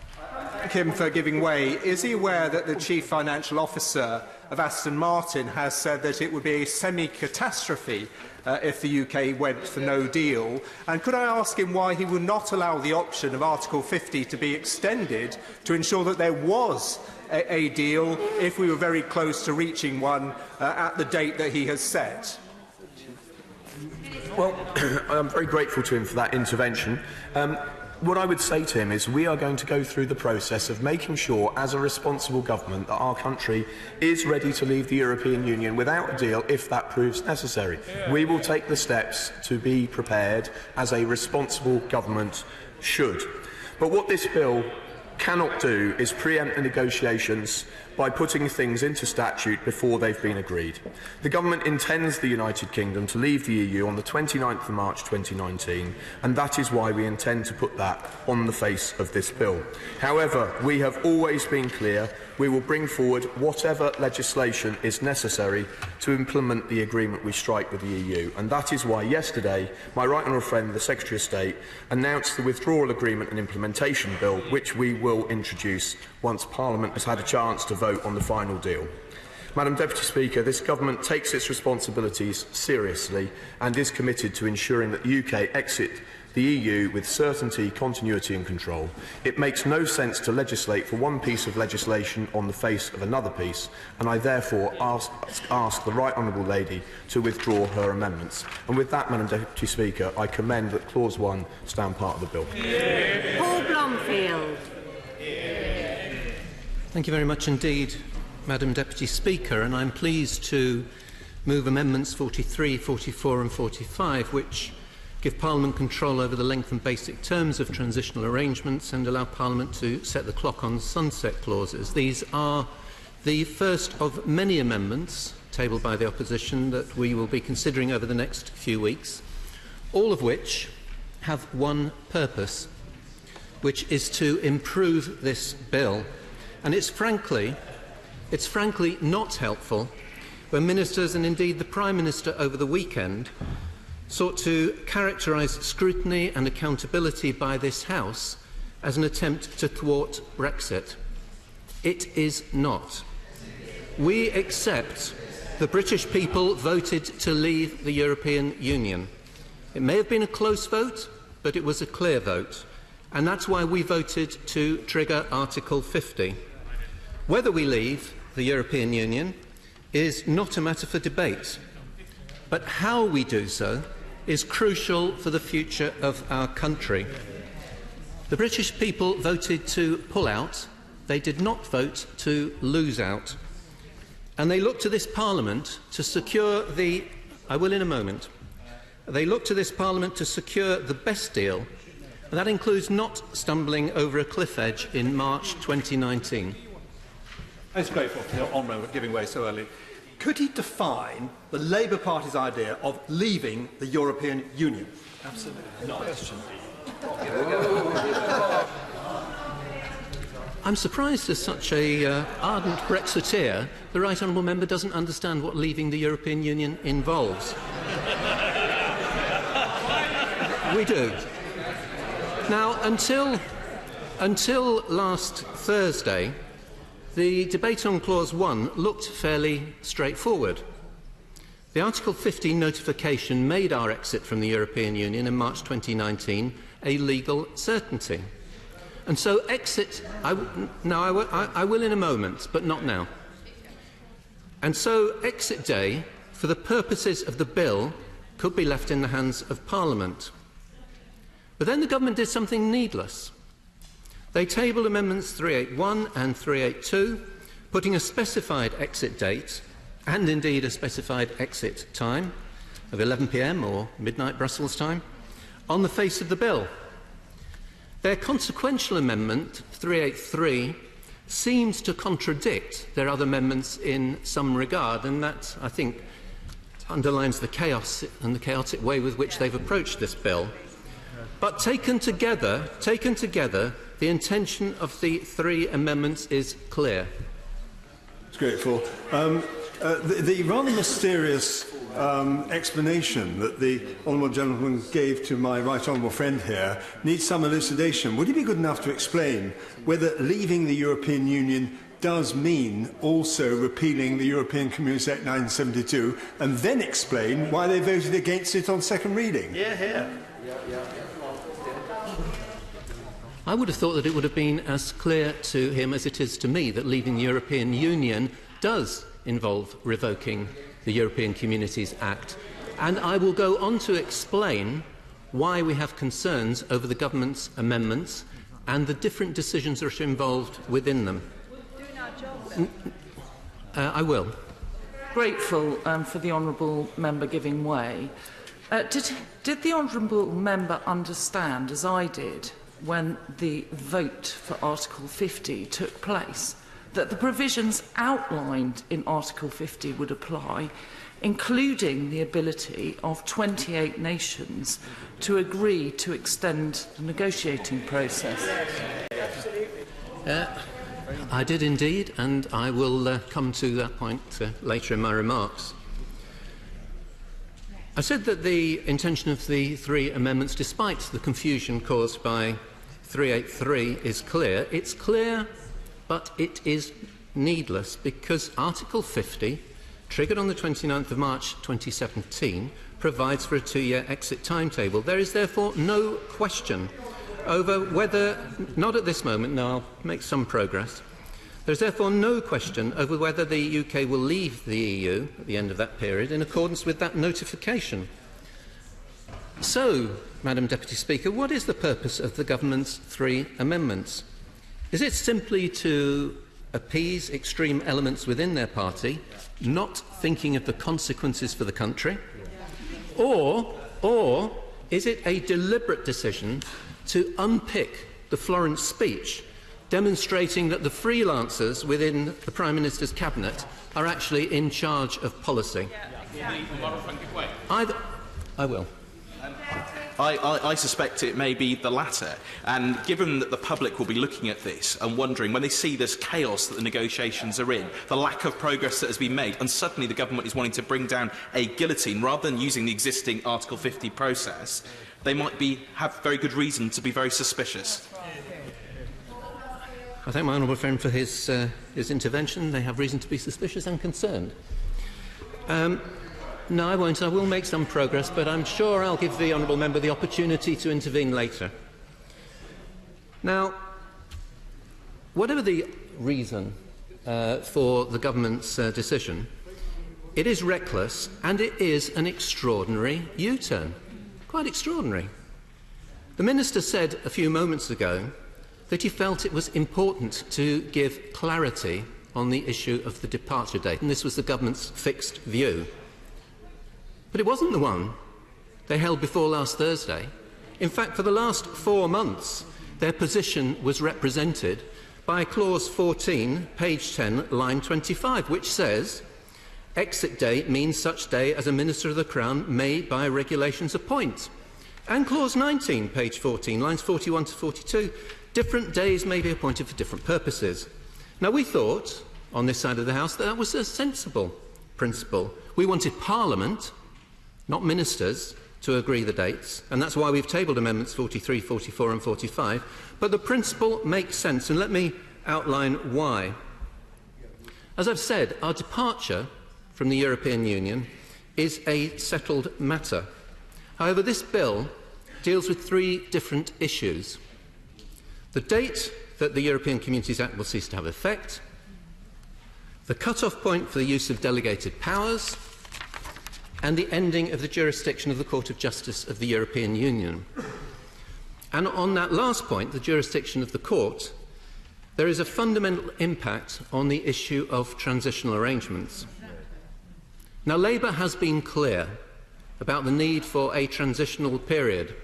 Thank him for giving way. Is he aware that the Chief Financial Officer of Aston Martin has said that it would be a semi-catastrophe if the UK went for no deal? And could I ask him why he would not allow the option of Article 50 to be extended to ensure that there was a deal if we were very close to reaching one at the date that he has set? Well, I'm very grateful to him for that intervention. What I would say to him is we are going to go through the process of making sure, as a responsible government, that our country is ready to leave the European Union without a deal if that proves necessary. We will take the steps to be prepared as a responsible government should. But what this bill cannot do is preempt the negotiations by putting things into statute before they've been agreed. The Government intends the United Kingdom to leave the EU on the 29th of March 2019, and that is why we intend to put that on the face of this bill. However, we have always been clear we will bring forward whatever legislation is necessary to implement the agreement we strike with the EU, and that is why yesterday my right honourable friend, the Secretary of State, announced the Withdrawal Agreement and Implementation Bill, which we will introduce once Parliament has had a chance to vote on the final deal. Madam Deputy Speaker, this Government takes its responsibilities seriously and is committed to ensuring that the UK exit the EU with certainty, continuity and control. It makes no sense to legislate for one piece of legislation on the face of another piece, and I therefore ask the Right Honourable Lady to withdraw her amendments. And with that, Madam Deputy Speaker, I commend that Clause 1 stand part of the bill. Paul Blomfield. Thank you very much indeed, Madam Deputy Speaker, and I'm pleased to move amendments 43, 44 and 45, which give Parliament control over the length and basic terms of transitional arrangements and allow Parliament to set the clock on sunset clauses. These are the first of many amendments tabled by the opposition that we will be considering over the next few weeks, all of which have one purpose, which is to improve this bill. And it's frankly not helpful when ministers, and indeed the Prime Minister over the weekend, sought to characterise scrutiny and accountability by this House as an attempt to thwart Brexit. It is not. We accept the British people voted to leave the European Union. It may have been a close vote, but it was a clear vote, and that's why we voted to trigger Article 50. Whether we leave the European Union is not a matter for debate, but how we do so is crucial for the future of our country. The British people voted to pull out. They did not vote to lose out. And they look to this Parliament to secure the... I will in a moment. They look to this Parliament to secure the best deal, and that includes not stumbling over a cliff edge in March 2019. I was grateful for the honourable giving way so early. Could he define the Labour Party's idea of leaving the European Union? Absolutely not. I'm surprised as such an ardent Brexiteer, the Right Honourable Member doesn't understand what leaving the European Union involves. We do. Now, until last Thursday, the debate on Clause 1 looked fairly straightforward. The Article 50 notification made our exit from the European Union in March 2019 a legal certainty. And so exit... I will in a moment, but not now. And so exit day, for the purposes of the bill, could be left in the hands of Parliament. But then the government did something needless. They tabled Amendments 381 and 382, putting a specified exit date, and indeed a specified exit time, of 11 p.m. or midnight Brussels time, on the face of the bill. Their consequential amendment, 383, seems to contradict their other amendments in some regard, and that, I think, underlines the chaos and the chaotic way with which they've approached this bill. But taken together, the intention of the three amendments is clear. It's grateful. The rather mysterious explanation that the honourable gentleman gave to my right honourable friend here needs some elucidation. Would he be good enough to explain whether leaving the European Union does mean also repealing the European Community Act 1972, and then explain why they voted against it on second reading? Yeah. I would have thought that it would have been as clear to him as it is to me that leaving the European Union does involve revoking the European Communities Act. And I will go on to explain why we have concerns over the government's amendments and the different decisions that are involved within them. I will. Grateful for the honourable member giving way. Did the honourable member understand, as I did, when the vote for Article 50 took place, that the provisions outlined in Article 50 would apply, including the ability of 28 nations to agree to extend the negotiating process? I did indeed, and I will come to that point later in my remarks. I said that the intention of the three amendments, despite the confusion caused by 383, is clear. It's clear, but it is needless, because Article 50, triggered on the 29th of March 2017, provides for a two-year exit timetable. There is therefore no question over whether, not at this moment, now I'll make some progress, there is therefore no question over whether the UK will leave the EU at the end of that period in accordance with that notification. So, Madam Deputy Speaker, what is the purpose of the government's three amendments? Is it simply to appease extreme elements within their party, not thinking of the consequences for the country? Or is it a deliberate decision to unpick the Florence speech demonstrating that the freelancers within the Prime Minister's cabinet are actually in charge of policy. I will. I suspect it may be the latter. And given that the public will be looking at this and wondering, when they see this chaos that the negotiations are in, the lack of progress that has been made, and suddenly the government is wanting to bring down a guillotine rather than using the existing Article 50 process, they might have very good reason to be very suspicious. I thank my honourable friend for his intervention. They have reason to be suspicious and concerned. No, I won't. I will make some progress, but I'm sure I'll give the honourable member the opportunity to intervene later. Now, whatever the reason for the government's decision, it is reckless and it is an extraordinary U-turn. Quite extraordinary. The Minister said a few moments ago that he felt it was important to give clarity on the issue of the departure date, and this was the government's fixed view. But it wasn't the one they held before last Thursday. In fact, for the last 4 months, their position was represented by Clause 14, page 10, line 25, which says, exit day means such day as a Minister of the Crown may, by regulations, appoint. And Clause 19, page 14, lines 41 to 42, different days may be appointed for different purposes. Now, we thought, on this side of the House, that that was a sensible principle. We wanted Parliament, not ministers, to agree the dates, and that's why we've tabled amendments 43, 44 and 45. But the principle makes sense, and let me outline why. As I've said, our departure from the European Union is a settled matter. However, this bill deals with 3 different issues. The date that the European Communities Act will cease to have effect, the cut-off point for the use of delegated powers, and the ending of the jurisdiction of the Court of Justice of the European Union. And on that last point, the jurisdiction of the Court, there is a fundamental impact on the issue of transitional arrangements. Now, Labour has been clear about the need for a transitional period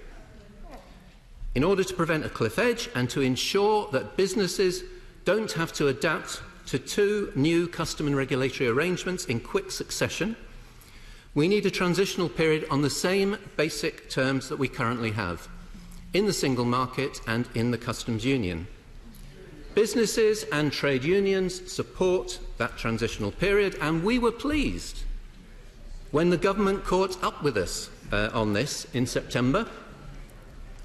in order to prevent a cliff edge and to ensure that businesses don't have to adapt to 2 new custom and regulatory arrangements in quick succession. We need a transitional period on the same basic terms that we currently have in the single market and in the customs union. Businesses and trade unions support that transitional period, and we were pleased when the government caught up with us on this in September.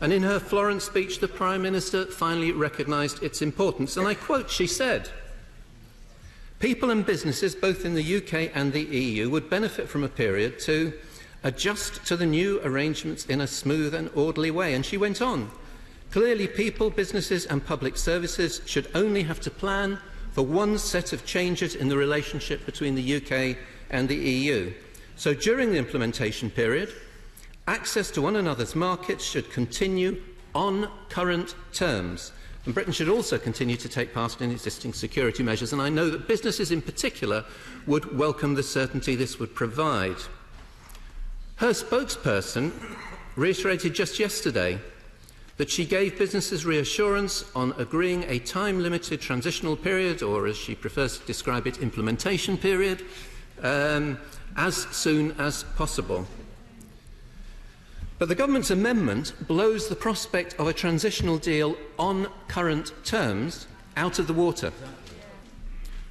And in her Florence speech, the Prime Minister finally recognised its importance. And I quote, she said, people and businesses, both in the UK and the EU, would benefit from a period to adjust to the new arrangements in a smooth and orderly way. And she went on, clearly people, businesses and public services should only have to plan for one set of changes in the relationship between the UK and the EU. So during the implementation period, access to one another's markets should continue on current terms. And Britain should also continue to take part in existing security measures. And I know that businesses in particular would welcome the certainty this would provide. Her spokesperson reiterated just yesterday that she gave businesses reassurance on agreeing a time-limited transitional period, or as she prefers to describe it, implementation period, as soon as possible. But the government's amendment blows the prospect of a transitional deal on current terms out of the water.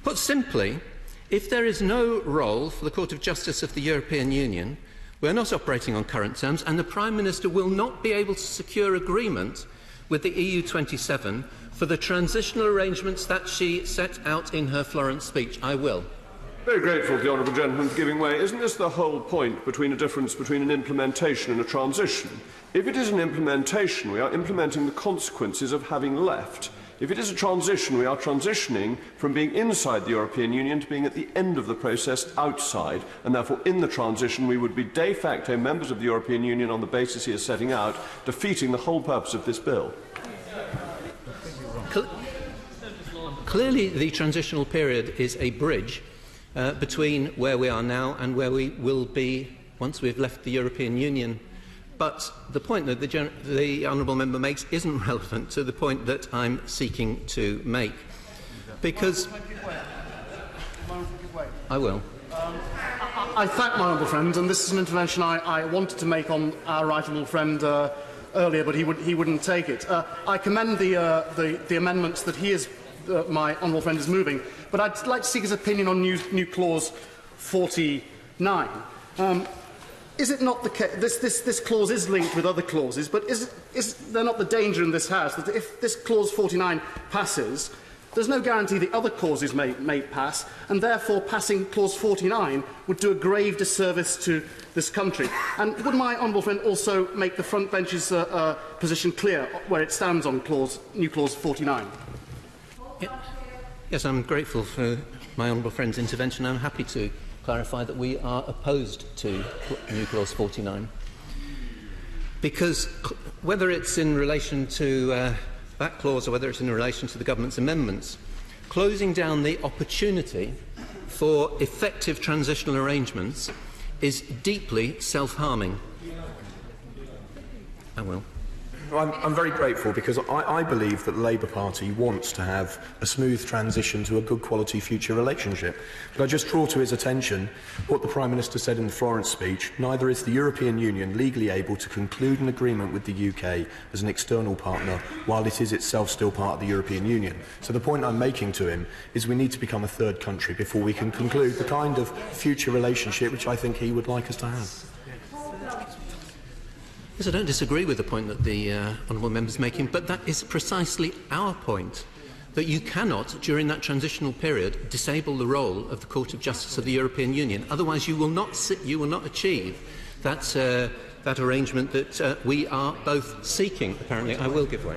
Put simply, if there is no role for the Court of Justice of the European Union, we are not operating on current terms, and the Prime Minister will not be able to secure agreement with the EU 27 for the transitional arrangements that she set out in her Florence speech. I will. Very grateful to the honourable gentleman for giving way. Isn't this the whole point between a difference between an implementation and a transition? If it is an implementation, we are implementing the consequences of having left. If it is a transition, we are transitioning from being inside the European Union to being at the end of the process outside, and therefore in the transition we would be de facto members of the European Union on the basis he is setting out, defeating the whole purpose of this bill. Clearly, the transitional period is a bridge between where we are now and where we will be once we've left the European Union But the point that the honourable member makes isn't relevant to the point that I'm seeking to make. Because... I will. I thank my honourable friend, and this is an intervention I wanted to make on our right honourable friend earlier, but he wouldn't take it. I commend the amendments that my honourable friend is moving, but I'd like to seek his opinion on new clause 49. Is it not the case, this clause is linked with other clauses, but is there not the danger in this House that if this clause 49 passes, there's no guarantee the other clauses may pass, and therefore passing clause 49 would do a grave disservice to this country? And would my honourable friend also make the front bench's position clear where it stands on new clause 49? Yes, I'm grateful for my honourable friend's intervention. I'm happy to clarify that we are opposed to new clause 49. Because whether it's in relation to that clause or whether it's in relation to the government's amendments, closing down the opportunity for effective transitional arrangements is deeply self-harming. I will. I'm very grateful because I believe that the Labour Party wants to have a smooth transition to a good quality future relationship. But I just draw to his attention what the Prime Minister said in the Florence speech: neither is the European Union legally able to conclude an agreement with the UK as an external partner while it is itself still part of the European Union. So the point I'm making to him is we need to become a third country before we can conclude the kind of future relationship which I think he would like us to have. Yes, I don't disagree with the point that the honourable member is making, but that is precisely our point, that you cannot, during that transitional period, disable the role of the Court of Justice of the European Union. Otherwise, you will not achieve that arrangement that we are both seeking. Apparently, I will give way.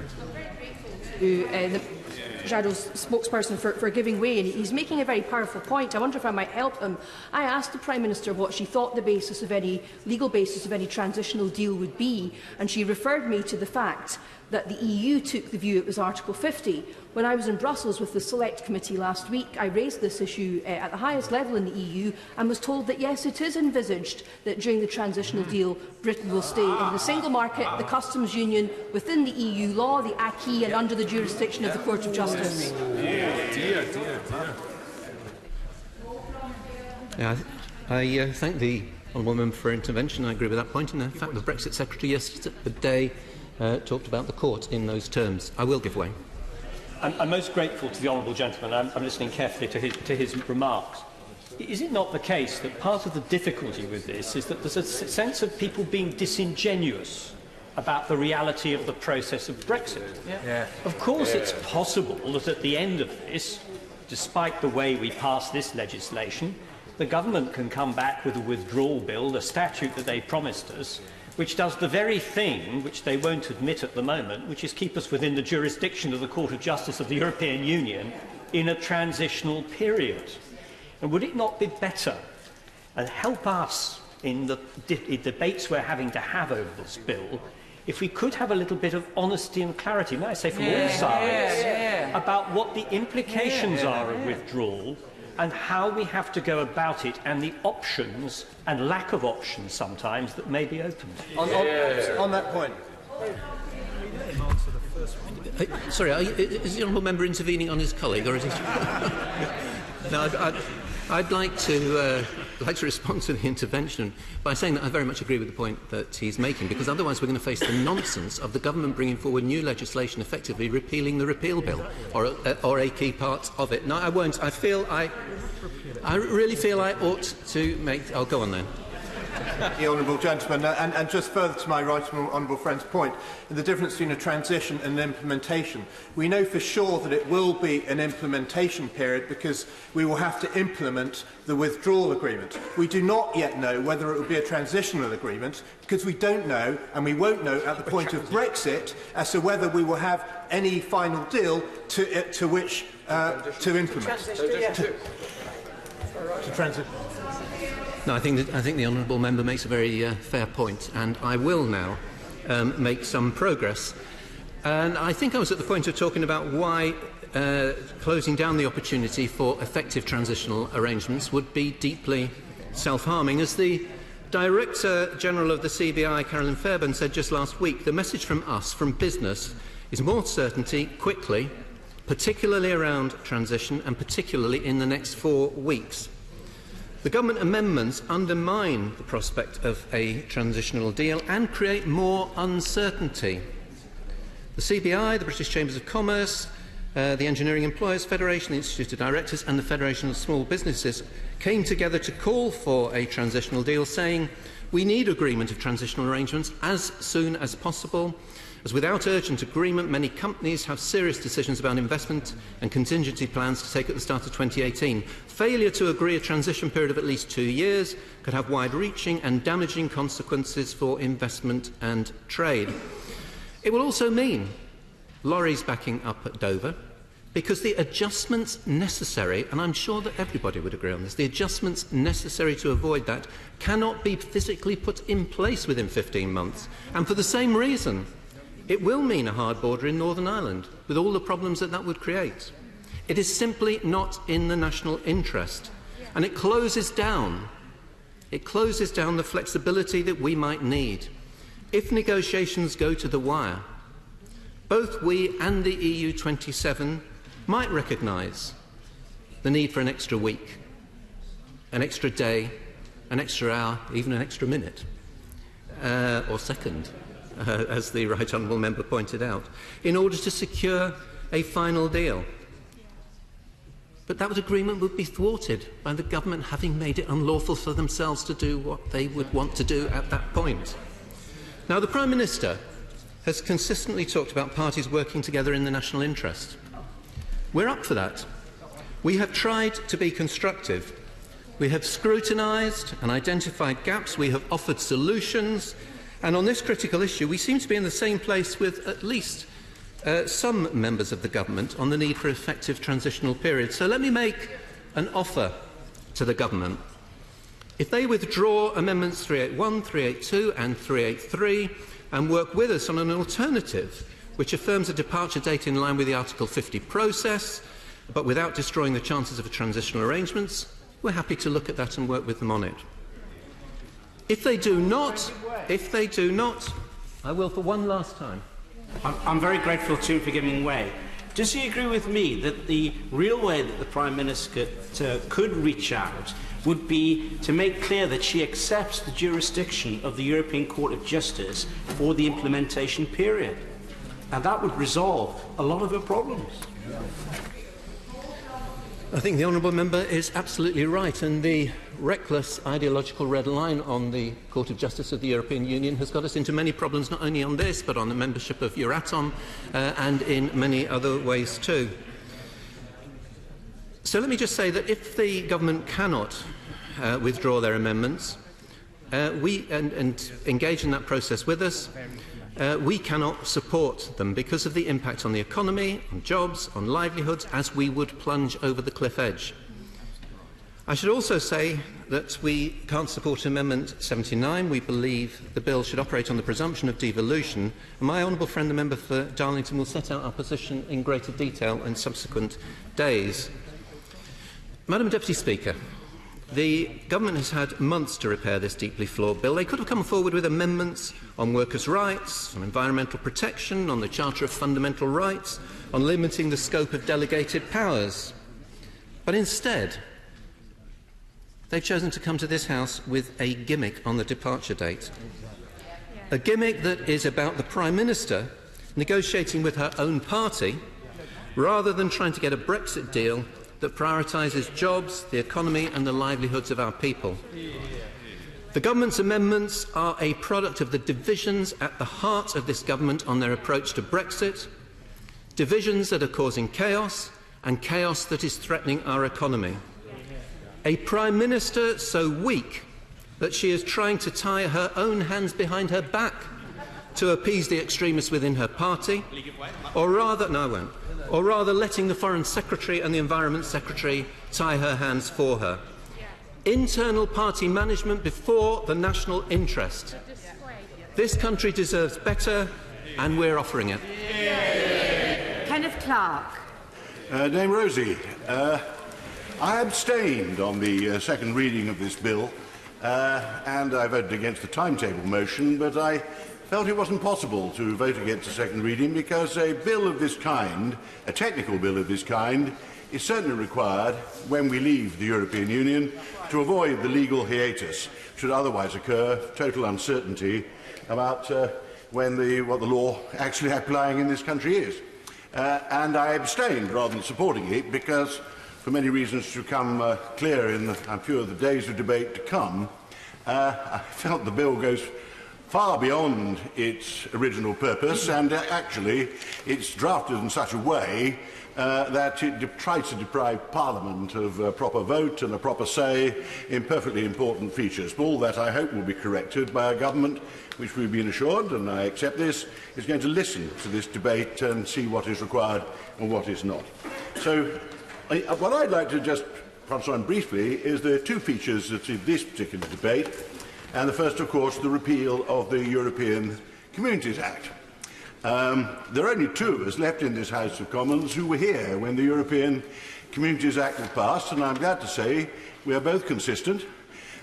Jadot's spokesperson for giving way, and he's making a very powerful point. I wonder if I might help him. I asked the Prime Minister what she thought the basis of any legal basis of any transitional deal would be, and she referred me to the fact that the EU took the view it was Article 50. When I was in Brussels with the Select Committee last week, I raised this issue at the highest level in the EU and was told that yes, it is envisaged that during the transitional deal, Britain will stay in the single market, the customs union, within the EU law, the acquis, and under the jurisdiction of the Court of Justice. Yeah, I thank the honourable member for her intervention. I agree with that point. And in fact, the Brexit Secretary yesterday talked about the court in those terms. I will give way. I'm most grateful to the honourable gentleman. I'm listening carefully to his remarks. Is it not the case that part of the difficulty with this is that there's a sense of people being disingenuous about the reality of the process of Brexit? Of course, it's possible that at the end of this, despite the way we pass this legislation, the government can come back with a withdrawal bill, the statute that they promised us, which does the very thing which they won't admit at the moment, which is keep us within the jurisdiction of the Court of Justice of the European Union in a transitional period. And would it not be better and help us in the debates we're having to have over this bill if we could have a little bit of honesty and clarity, may I say from all sides, about what the implications are of withdrawal and how we have to go about it and the options and lack of options sometimes that may be opened. On that point. Sorry, is the honourable member intervening on his colleague, or is he? No, I'd like to respond to the intervention by saying that I very much agree with the point that he's making, because otherwise we're going to face the nonsense of the government bringing forward new legislation effectively repealing the repeal bill, or a key part of it. No, I won't. I really feel I ought to make... I'll go on then. The honourable gentleman, and just further to my right honourable friend's point, the difference between a transition and an implementation. We know for sure that it will be an implementation period because we will have to implement the withdrawal agreement. We do not yet know whether it will be a transitional agreement because we don't know, and we won't know at the point of Brexit, as to whether we will have any final deal to which to implement. No, I think the honourable member makes a very fair point, and I will now make some progress. And I think I was at the point of talking about why closing down the opportunity for effective transitional arrangements would be deeply self-harming. As the Director General of the CBI, Carolyn Fairbairn, said just last week, the message from us, from business, is more certainty quickly, particularly around transition and particularly in the next 4 weeks. The government amendments undermine the prospect of a transitional deal and create more uncertainty. The CBI, the British Chambers of Commerce, the Engineering Employers Federation, the Institute of Directors and the Federation of Small Businesses came together to call for a transitional deal, saying we need agreement of transitional arrangements as soon as possible, as without urgent agreement many companies have serious decisions about investment and contingency plans to take at the start of 2018. Failure to agree a transition period of at least 2 years could have wide-reaching and damaging consequences for investment and trade. It will also mean lorries backing up at Dover, because the adjustments necessary, and I'm sure that everybody would agree on this, the adjustments necessary to avoid that cannot be physically put in place within 15 months. And for the same reason, it will mean a hard border in Northern Ireland, with all the problems that that would create. It is simply not in the national interest, and it closes down the flexibility that we might need. If negotiations go to the wire, both we and the EU 27 might recognise the need for an extra week, an extra day, an extra hour, even an extra minute, or second, as the Right Honourable Member pointed out, in order to secure a final deal. But that agreement would be thwarted by the government having made it unlawful for themselves to do what they would want to do at that point. Now, the Prime Minister has consistently talked about parties working together in the national interest. We're up for that. We have tried to be constructive. We have scrutinised and identified gaps. We have offered solutions. And on this critical issue, we seem to be in the same place with at least some members of the government on the need for effective transitional periods. So let me make an offer to the government. If they withdraw Amendments 381, 382 and 383 and work with us on an alternative which affirms a departure date in line with the Article 50 process, but without destroying the chances of a transitional arrangements, we're happy to look at that and work with them on it. If they do not, I will for one last time. I'm very grateful to him for giving way. Does he agree with me that the real way that the Prime Minister could reach out would be to make clear that she accepts the jurisdiction of the European Court of Justice for the implementation period? And that would resolve a lot of her problems. I think the Honourable Member is absolutely right, and the reckless ideological red line on the Court of Justice of the European Union has got us into many problems, not only on this, but on the membership of Euratom and in many other ways too. So let me just say that if the government cannot withdraw their amendments and engage in that process with us, we cannot support them because of the impact on the economy, on jobs, on livelihoods, as we would plunge over the cliff edge. I should also say that we can't support Amendment 79. We believe the bill should operate on the presumption of devolution. And my honourable friend, the member for Darlington, will set out our position in greater detail in subsequent days. Madam Deputy Speaker, the government has had months to repair this deeply flawed bill. They could have come forward with amendments on workers' rights, on environmental protection, on the Charter of Fundamental Rights, on limiting the scope of delegated powers. But instead, they've chosen to come to this House with a gimmick on the departure date. A gimmick that is about the Prime Minister negotiating with her own party rather than trying to get a Brexit deal that prioritises jobs, the economy and the livelihoods of our people. The government's amendments are a product of the divisions at the heart of this government on their approach to Brexit, divisions that are causing chaos and chaos that is threatening our economy. A Prime Minister so weak that she is trying to tie her own hands behind her back to appease the extremists within her party, or rather letting the Foreign Secretary and the Environment Secretary tie her hands for her. Internal party management before the national interest. This country deserves better, and we're offering it. Kenneth Clark. Dame Rosie, I abstained on the second reading of this bill and I voted against the timetable motion, but I felt it wasn't possible to vote against a second reading because a bill of this kind, a technical bill of this kind, is certainly required when we leave the European Union to avoid the legal hiatus should otherwise occur, total uncertainty about what the law actually applying in this country is. And I abstained rather than supporting it because, for many reasons to come clear in I'm sure the days of debate to come, I felt the bill goes far beyond its original purpose, and actually it's drafted in such a way that it tries to deprive Parliament of a proper vote and a proper say in perfectly important features. But all that, I hope, will be corrected by a government which we've been assured, and I accept this, is going to listen to this debate and see what is required and what is not. So, what I'd like to just touch on briefly is there are two features to this particular debate, and the first, of course, the repeal of the European Communities Act. There are only two of us left in this House of Commons who were here when the European Communities Act was passed, and I'm glad to say we are both consistent.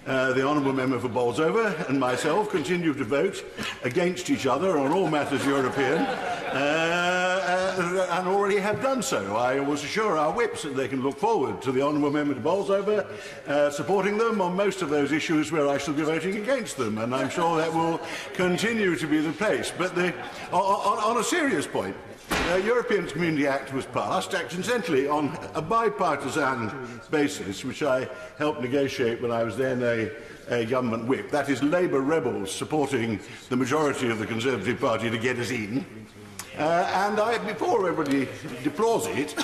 The Honourable Member for Bolsover and myself continue to vote against each other on all matters European, and already have done so. I always assure our whips that they can look forward to the Honourable Member for Bolsover supporting them on most of those issues where I shall be voting against them, and I'm sure that will continue to be the case. But on a serious point, the European Community Act was passed, incidentally, on a bipartisan basis, which I helped negotiate when I was then a government whip. That is, Labour rebels supporting the majority of the Conservative Party to get us in. Before everybody deplores it,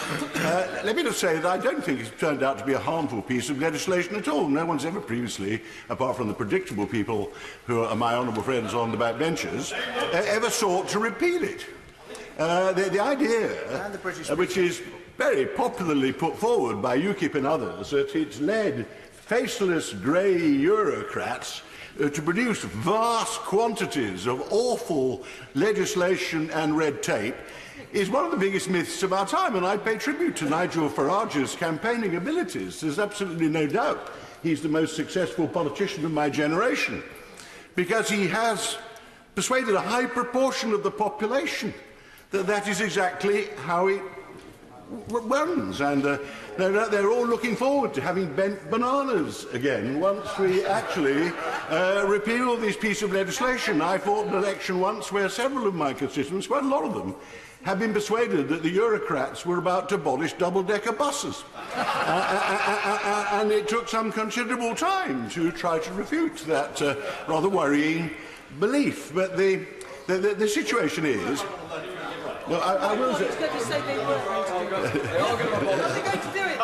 let me just say that I don't think it's turned out to be a harmful piece of legislation at all. No one's ever previously, apart from the predictable people who are my honourable friends on the backbenches, ever sought to repeal it. The idea, which is very popularly put forward by UKIP and others, that it's led faceless grey Eurocrats to produce vast quantities of awful legislation and red tape, is one of the biggest myths of our time, and I pay tribute to Nigel Farage's campaigning abilities. There's absolutely no doubt he's the most successful politician of my generation, because he has persuaded a high proportion of the population that is exactly how it runs, and they're all looking forward to having bent bananas again once we actually repeal this piece of legislation. I fought an election once where several of my constituents, quite a lot of them, had been persuaded that the Eurocrats were about to abolish double-decker buses. And it took some considerable time to try to refute that rather worrying belief. But the situation is... Well, I will say... They are going to do it.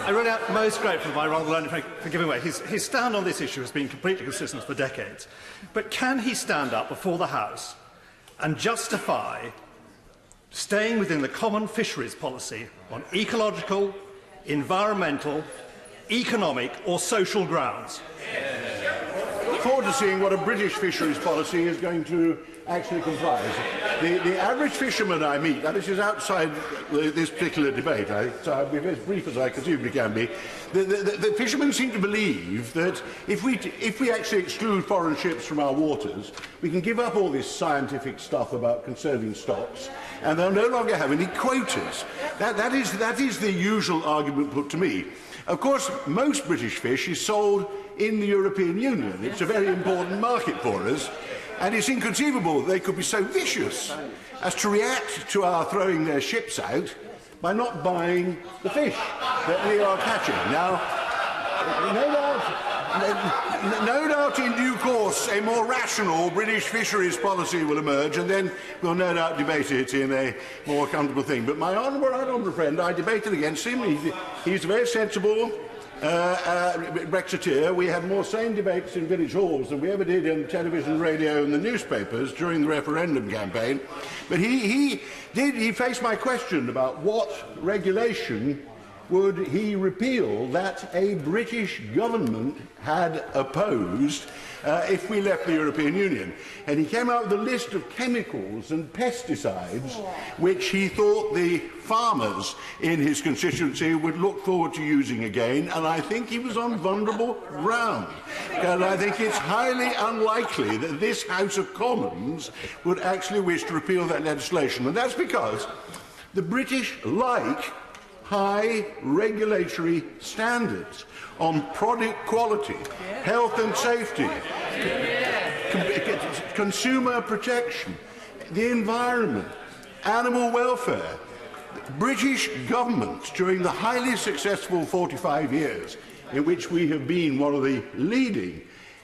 I'm really most grateful to my rather learned friend for giving way. His stand on this issue has been completely consistent for decades. But can he stand up before the House and justify staying within the common fisheries policy on ecological, environmental, economic or social grounds? Look forward to seeing what a British fisheries policy is going to actually comprise. The average fisherman I meet, and this is outside this particular debate, so I'll be as brief as I conceivably can be, the fishermen seem to believe that if we actually exclude foreign ships from our waters, we can give up all this scientific stuff about conserving stocks, and they'll no longer have any quotas. That is the usual argument put to me. Of course, most British fish is sold in the European Union. It's a very important market for us, and it's inconceivable that they could be so vicious as to react to our throwing their ships out by not buying the fish that we are catching. Now, no doubt in due course a more rational British fisheries policy will emerge, and then we'll no doubt debate it in a more comfortable thing. But my honourable friend, I debated against him. He's a very sensible Brexiteer. We had more sane debates in village halls than we ever did on television, radio and the newspapers during the referendum campaign. But he faced my question about what regulation would he repeal that a British government had opposed if we left the European Union. And he came out with a list of chemicals and pesticides which he thought the farmers in his constituency would look forward to using again, and I think he was on vulnerable ground. And I think it's highly unlikely that this House of Commons would actually wish to repeal that legislation. And that's because the British like high regulatory standards on product quality, health and safety, consumer protection, the environment, animal welfare. British governments, during the highly successful 45 years in which we have been one of the leading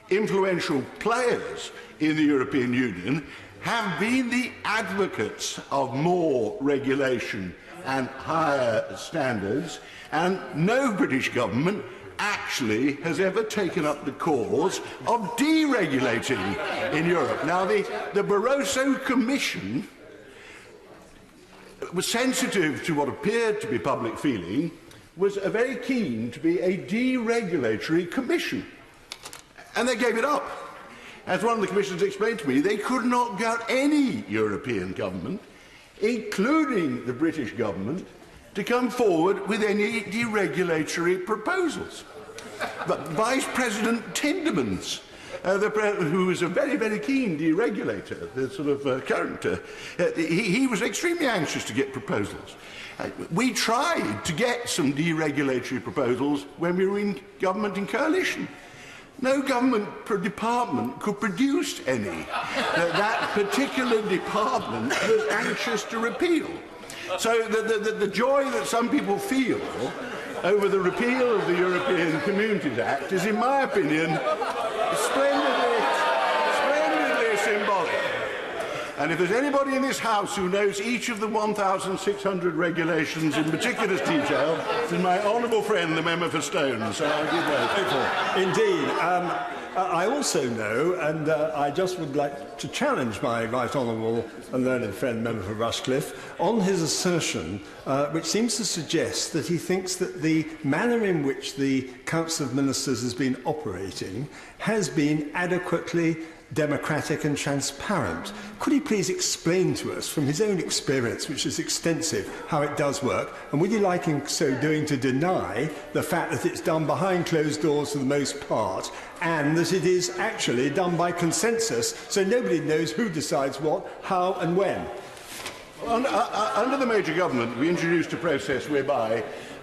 influential players in the European Union, have been the advocates of more regulation and higher standards, and no British government actually has ever taken up the cause of deregulating in Europe. Now, the Barroso Commission was sensitive to what appeared to be public feeling, was very keen to be a deregulatory commission, and they gave it up. As one of the commissioners explained to me, they could not get any European government, including the British government, to come forward with any deregulatory proposals. But Vice President Tindemans, who is a very, very keen deregulator, the sort of character, he was extremely anxious to get proposals. We tried to get some deregulatory proposals when we were in government in coalition. No government department could produce any. That particular department was anxious to repeal. So the joy that some people feel over the repeal of the European Communities Act is, in my opinion, splendidly symbolic. And if there's anybody in this House who knows each of the 1,600 regulations in meticulous detail, it's my honourable friend, the member for Stone. So I'll give way. Indeed. I also know, and I just would like to challenge my right honourable and learned friend, member for Rushcliffe, on his assertion, which seems to suggest that he thinks that the manner in which the Council of Ministers has been operating has been adequately democratic and transparent. Could he please explain to us, from his own experience, which is extensive, how it does work? And would you like in so doing to deny the fact that it's done behind closed doors for the most part, and that it is actually done by consensus, so nobody knows who decides what, how and when? Under the major government, we introduced a process whereby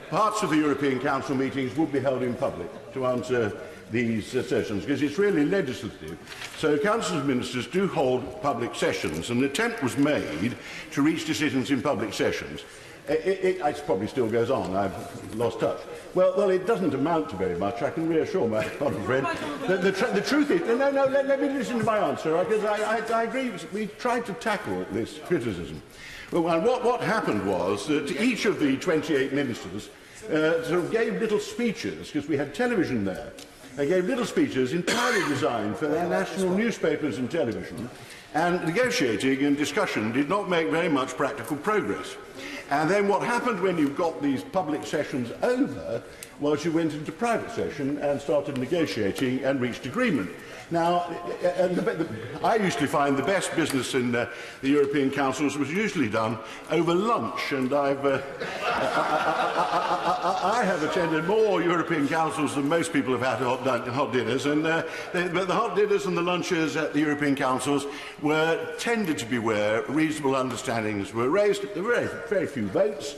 parts of the European Council meetings would be held in public to answer these sessions, because it's really legislative. So Council of Ministers do hold public sessions. An attempt was made to reach decisions in public sessions. It probably still goes on. I've lost touch. Well, it doesn't amount to very much. I can reassure my honourable friend. The truth is... No, let me listen to my answer, because I agree. We tried to tackle this criticism. Well, and what happened was that each of the 28 ministers sort of gave little speeches, because we had television there. They gave little speeches entirely designed for their national newspapers and television, and negotiating and discussion did not make very much practical progress. And then what happened when you got these public sessions over was you went into private session and started negotiating and reached agreement. Now, I usually find the best business in the European Councils was usually done over lunch, and I have attended more European Councils than most people have had hot dinners, and but the hot dinners and the lunches at the European Councils tended to be where reasonable understandings were raised. There were very few votes,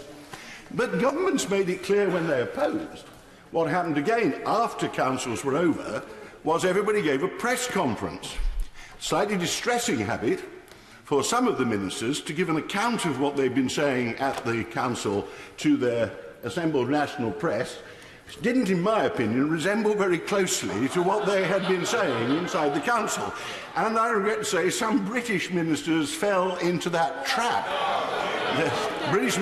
but governments made it clear when they opposed. What happened again after councils were over was everybody gave a press conference. Slightly distressing habit for some of the ministers to give an account of what they'd been saying at the council to their assembled national press, which didn't, in my opinion, resemble very closely to what they had been saying inside the council. And I regret to say some British ministers fell into that trap. British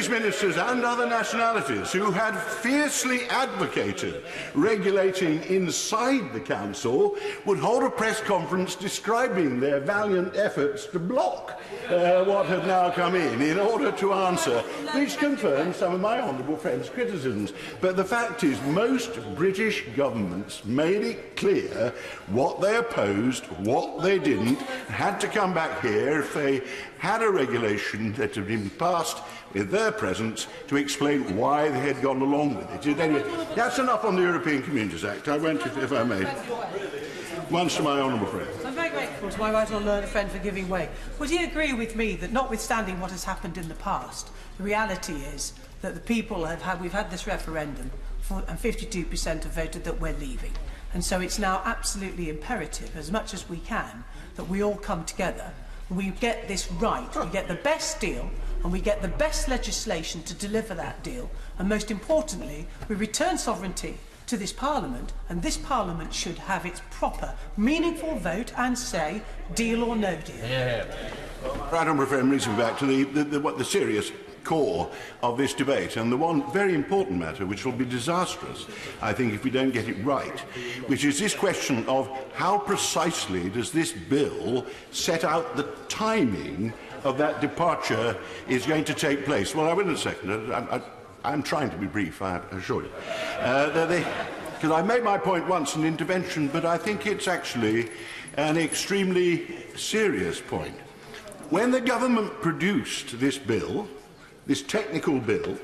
ministers and other nationalities who had fiercely advocated regulating inside the Council would hold a press conference describing their valiant efforts to block what had now come in order to answer, which confirms some of my honourable friend's criticisms. But the fact is, most British governments made it clear what they opposed, what they didn't, had to come back here if they had a regulation that had been passed with their presence to explain why they had gone along with it. Anyway, that's enough on the European Communities Act. I went, if I may, once to my honourable friend. I'm very grateful to my right honourable friend for giving way. Would he agree with me that, notwithstanding what has happened in the past, the reality is that the people we've had this referendum and 52% have voted that we're leaving? And so it's now absolutely imperative, as much as we can, that we all come together and we get this right. We get the best deal and we get the best legislation to deliver that deal. And most importantly, we return sovereignty to this Parliament, and this Parliament should have its proper, meaningful vote and say, deal or no deal. Yeah. Right, honourable friend, brings me back to the serious core of this debate, and the one very important matter which will be disastrous, I think, if we don't get it right, which is this question of how precisely does this bill set out the timing of that departure is going to take place. Well, I will in a second. I'm trying to be brief, I assure you. Because I made my point once in intervention, but I think it's actually an extremely serious point. When the government produced this bill, this technical bill,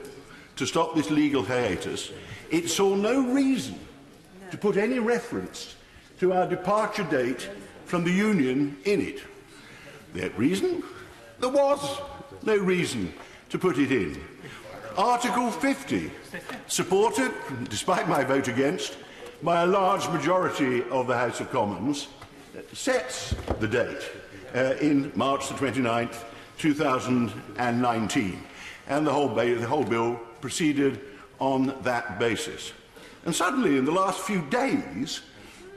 to stop this legal hiatus, it saw no reason to put any reference to our departure date from the Union in it. That reason? There was no reason to put it in. Article 50, supported, despite my vote against, by a large majority of the House of Commons, sets the date in March the 29th, 2019. And the whole bill proceeded on that basis. And suddenly, in the last few days,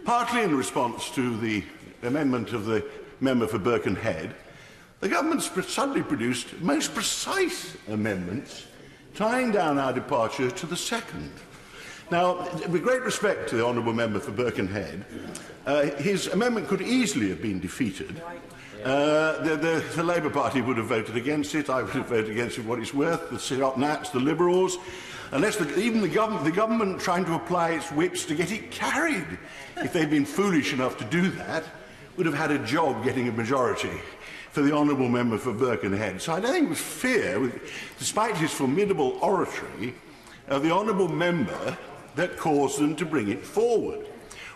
partly in response to the amendment of the member for Birkenhead, the government suddenly produced most precise amendments tying down our departure to the 2nd. Now, with great respect to the honourable member for Birkenhead, his amendment could easily have been defeated. The Labour Party would have voted against it. I would have voted against it for what it's worth. The Sirot Nats, the Liberals, unless even the government trying to apply its whips to get it carried, if they'd been foolish enough to do that, would have had a job getting a majority for the honourable member for Birkenhead. So I don't think it was fear, despite his formidable oratory, of the honourable member that caused them to bring it forward.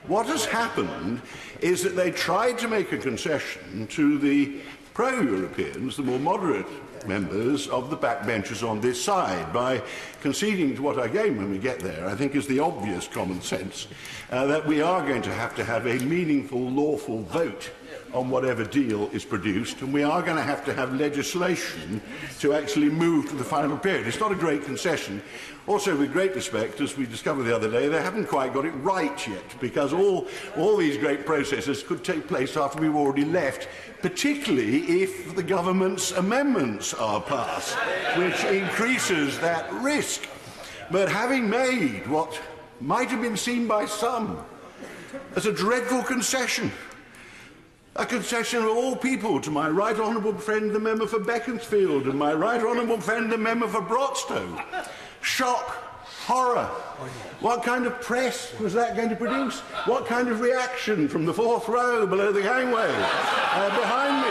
What has happened is that they tried to make a concession to the pro-Europeans, the more moderate members of the backbenchers on this side, by conceding to what, again, when we get there, I think is the obvious common sense, that we are going to have a meaningful, lawful vote on whatever deal is produced, and we are going to have legislation to actually move to the final period. It's not a great concession. Also, with great respect, as we discovered the other day, they haven't quite got it right yet, because all these great processes could take place after we've already left, particularly if the government's amendments are passed, which increases that risk. But having made what might have been seen by some as a dreadful concession, a concession of all people to my right honourable friend, the member for Beaconsfield, and my right honourable friend, the member for Broadstone. Shock, horror. What kind of press was that going to produce? What kind of reaction from the 4th row below the gangway behind me?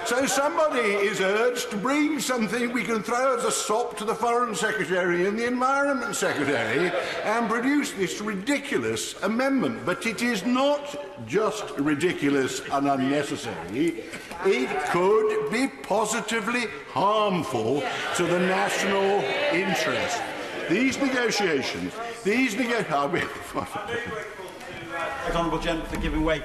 So somebody is urged to bring something we can throw as a sop to the Foreign Secretary and the Environment Secretary and produce this ridiculous amendment. But it is not just ridiculous and unnecessary. It could be positively harmful to the national interest. These negotiations, Honourable Gentleman for giving way.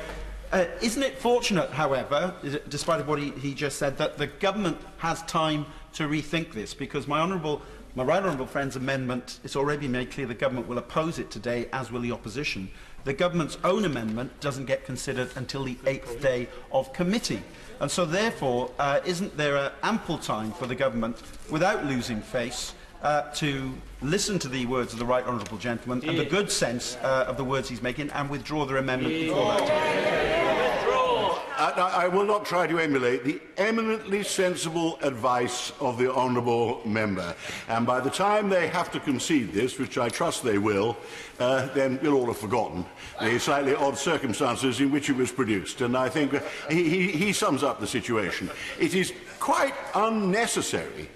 Isn't it fortunate, however, despite what he just said, that the government has time to rethink this? Because my right honourable friend's amendment, it's already made clear the government will oppose it today, as will the opposition. the government's own amendment doesn't get considered until the 8th day of committee. And so, therefore, isn't there ample time for the government, without losing face, to listen to the words of the right honourable gentleman and the good sense of the words he's making and withdraw their amendment before that time? I will not try to emulate the eminently sensible advice of the honourable member. And by the time they have to concede this, which I trust they will, then we'll all have forgotten the slightly odd circumstances in which it was produced. And I think he sums up the situation. It is quite unnecessary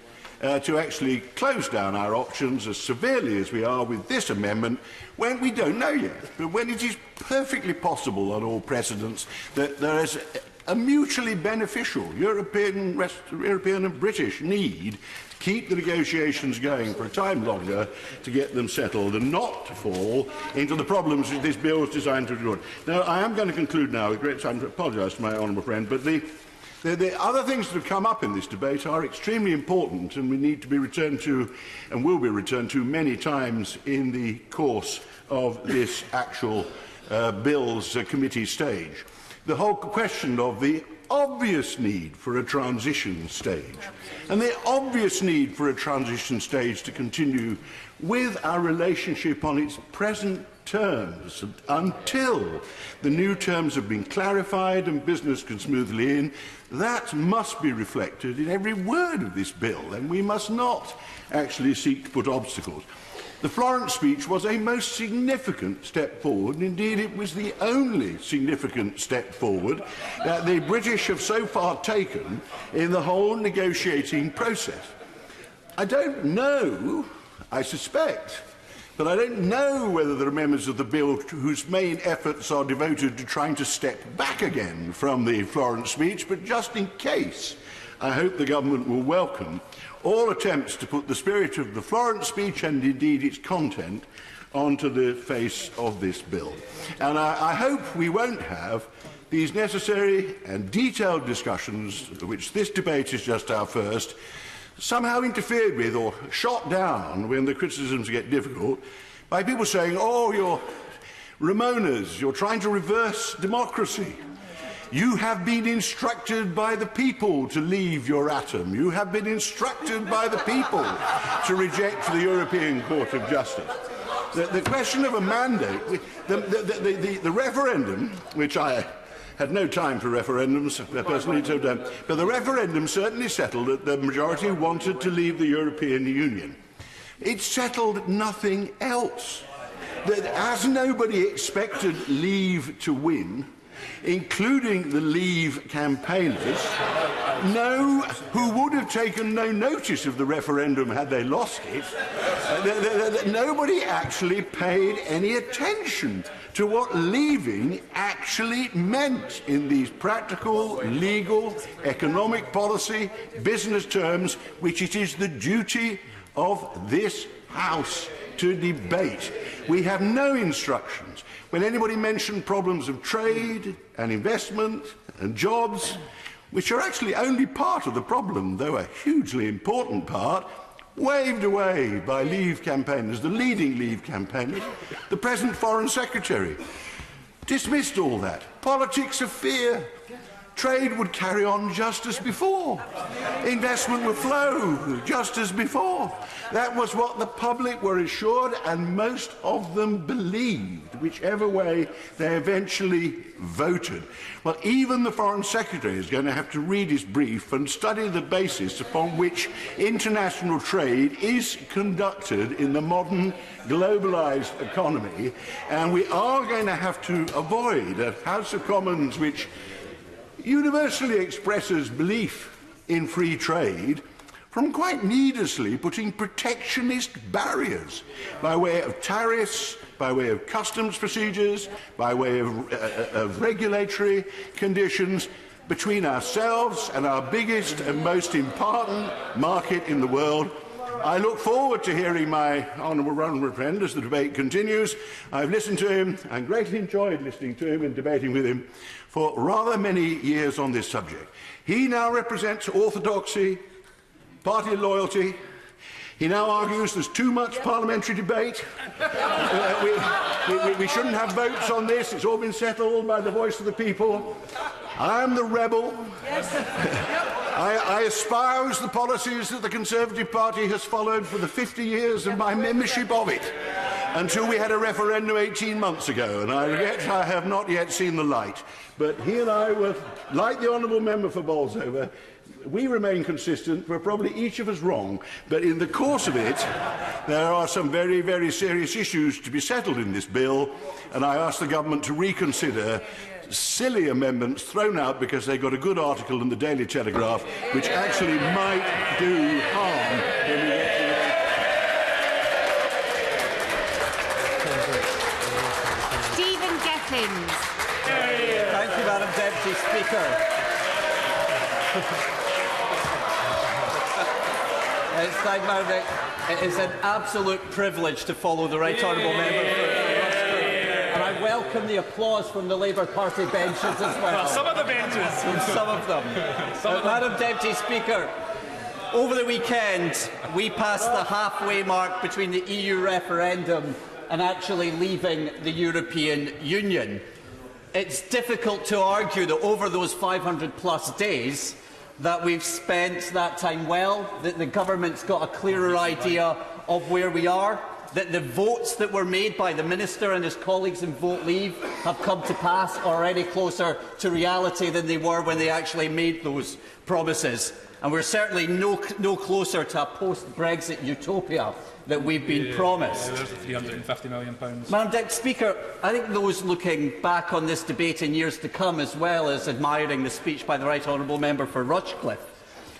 to actually close down our options as severely as we are with this amendment when we don't know yet, but when it is perfectly possible on all precedents that there is a mutually beneficial European and British need to keep the negotiations going for a time longer to get them settled and not to fall into the problems that this bill is designed to avoid. Now, I am going to conclude now with great time to apologise to my honourable friend, but the other things that have come up in this debate are extremely important and we need to be returned to and will be returned to many times in the course of this actual bill's committee stage. The whole question of the obvious need for a transition stage and the obvious need for a transition stage to continue with our relationship on its present terms until the new terms have been clarified and business can smoothly in. That must be reflected in every word of this bill, and we must not actually seek to put obstacles. The Florence speech was a most significant step forward, and indeed it was the only significant step forward that the British have so far taken in the whole negotiating process. I don't know, I suspect, but I don't know whether there are members of the bill whose main efforts are devoted to trying to step back again from the Florence speech, but just in case, I hope the government will welcome all attempts to put the spirit of the Florence speech and indeed its content onto the face of this bill. And I hope we won't have these necessary and detailed discussions, which this debate is just our first, somehow interfered with or shot down when the criticisms get difficult by people saying, oh, you're Ramonas, you're trying to reverse democracy. You have been instructed by the people to leave your atom. You have been instructed by the people to reject the European Court of Justice. The question of a mandate, the referendum, which I had no time for referendums, personally, but the referendum certainly settled that the majority wanted to leave the European Union. It settled nothing else. That as nobody expected Leave to win, including the Leave campaigners, who would have taken no notice of the referendum had they lost it, nobody actually paid any attention to what leaving actually meant in these practical, legal, economic policy, business terms, which it is the duty of this House to debate. We have no instructions. When anybody mentioned problems of trade and investment and jobs, which are actually only part of the problem, though a hugely important part, waved away by Leave campaigners, the leading Leave campaigners, the present Foreign Secretary dismissed all that. Politics of fear. Trade would carry on just as before. Investment would flow just as before. That was what the public were assured, and most of them believed, whichever way they eventually voted. Well, even the Foreign Secretary is going to have to read his brief and study the basis upon which international trade is conducted in the modern globalised economy, and we are going to have to avoid a House of Commons which universally expresses belief in free trade from quite needlessly putting protectionist barriers by way of tariffs, by way of customs procedures, by way of regulatory conditions between ourselves and our biggest and most important market in the world. I look forward to hearing my honourable friend as the debate continues. I've listened to him and greatly enjoyed listening to him and debating with him for rather many years on this subject. He now represents orthodoxy, party loyalty. He now argues there's too much parliamentary debate. We shouldn't have votes on this. It's all been settled by the voice of the people. I am the rebel. I espouse the policies that the Conservative Party has followed for the 50 years of my membership of it, until we had a referendum 18 months ago, and I regret I have not yet seen the light. But he and I were, like the honourable member for Bolsover, we remain consistent. We're probably each of us wrong, but in the course of it, there are some very, very serious issues to be settled in this bill, and I ask the government to reconsider silly amendments thrown out because they got a good article in the Daily Telegraph, which actually might do harm when we get to Stephen Geffins. Thank you, Madam Deputy Speaker. It is an absolute privilege to follow the right honourable member and I welcome the applause from the Labour Party benches as well. Well, some of the benches. Some of them. Madam Deputy Speaker, over the weekend we passed the halfway mark between the EU referendum and actually leaving the European Union. It's difficult to argue that over those 500+ days that we've spent that time well, that the government's got a clearer idea of where we are, that the votes that were made by the Minister and his colleagues in Vote Leave have come to pass already closer to reality than they were when they actually made those promises. And we're certainly no closer to a post-Brexit utopia that we've been promised. There's the £350 million. Madam Deputy Speaker, I think those looking back on this debate in years to come, as well as admiring the speech by the Right Honourable Member for Rushcliffe,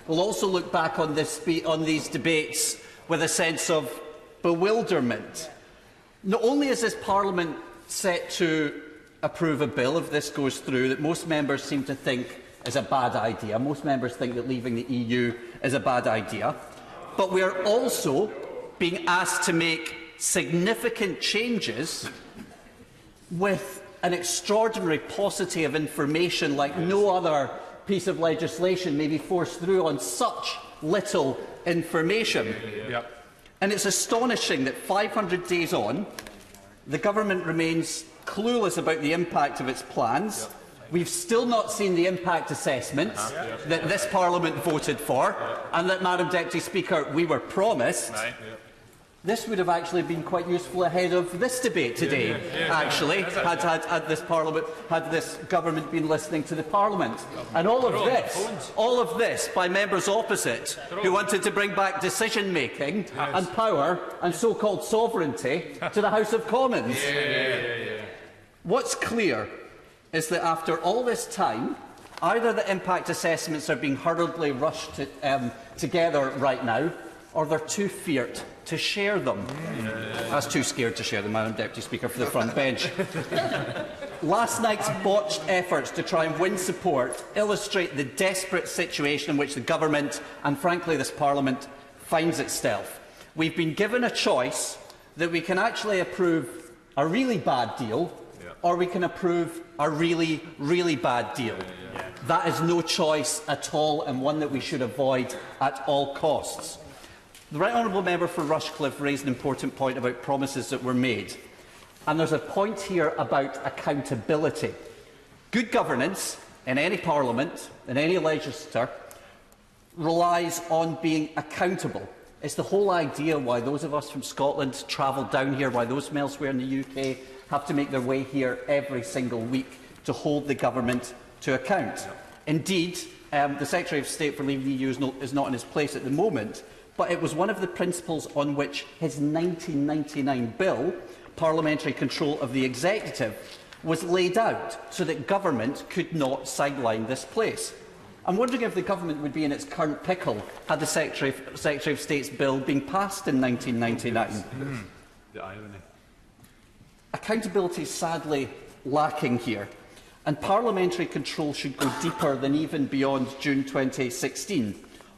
will also look back on these debates with a sense of bewilderment. Not only is this Parliament set to approve a bill, if this goes through, that most members seem to think is a bad idea. Most members think that leaving the EU is a bad idea. But we are also being asked to make significant changes with an extraordinary paucity of information like no other piece of legislation may be forced through on such little information. Yep. And it's astonishing that 500 days on, the government remains clueless about the impact of its plans. Yep. We've still not seen the impact assessment that this Parliament voted for and that, Madam Deputy Speaker, we were promised. This would have actually been quite useful ahead of this debate today, actually, had this government been listening to the Parliament. And all of this by members opposite who wanted to bring back decision-making and power and so-called sovereignty to the House of Commons. What's clear is that after all this time, either the impact assessments are being hurriedly rushed together right now, or they're too feared to share them. I was too scared to share them, Madam Deputy Speaker, for the front bench. Last night's botched efforts to try and win support illustrate the desperate situation in which the government and, frankly, this Parliament finds itself. We've been given a choice that we can actually approve a really bad deal, or we can approve a really, really bad deal. That is no choice at all, and one that we should avoid at all costs. The Right Honourable Member for Rushcliffe raised an important point about promises that were made. And there's a point here about accountability. Good governance in any Parliament, in any legislature, relies on being accountable. It's the whole idea why those of us from Scotland travel down here, why those from elsewhere in the UK have to make their way here every single week to hold the government to account. Indeed, the Secretary of State for leaving the EU is not in his place at the moment, but it was one of the principles on which his 1999 bill, Parliamentary Control of the Executive, was laid out, so that government could not sideline this place. I'm wondering if the government would be in its current pickle had the Secretary of State's bill been passed in 1999. The irony. Accountability is sadly lacking here, and parliamentary control should go deeper than even beyond June 2016.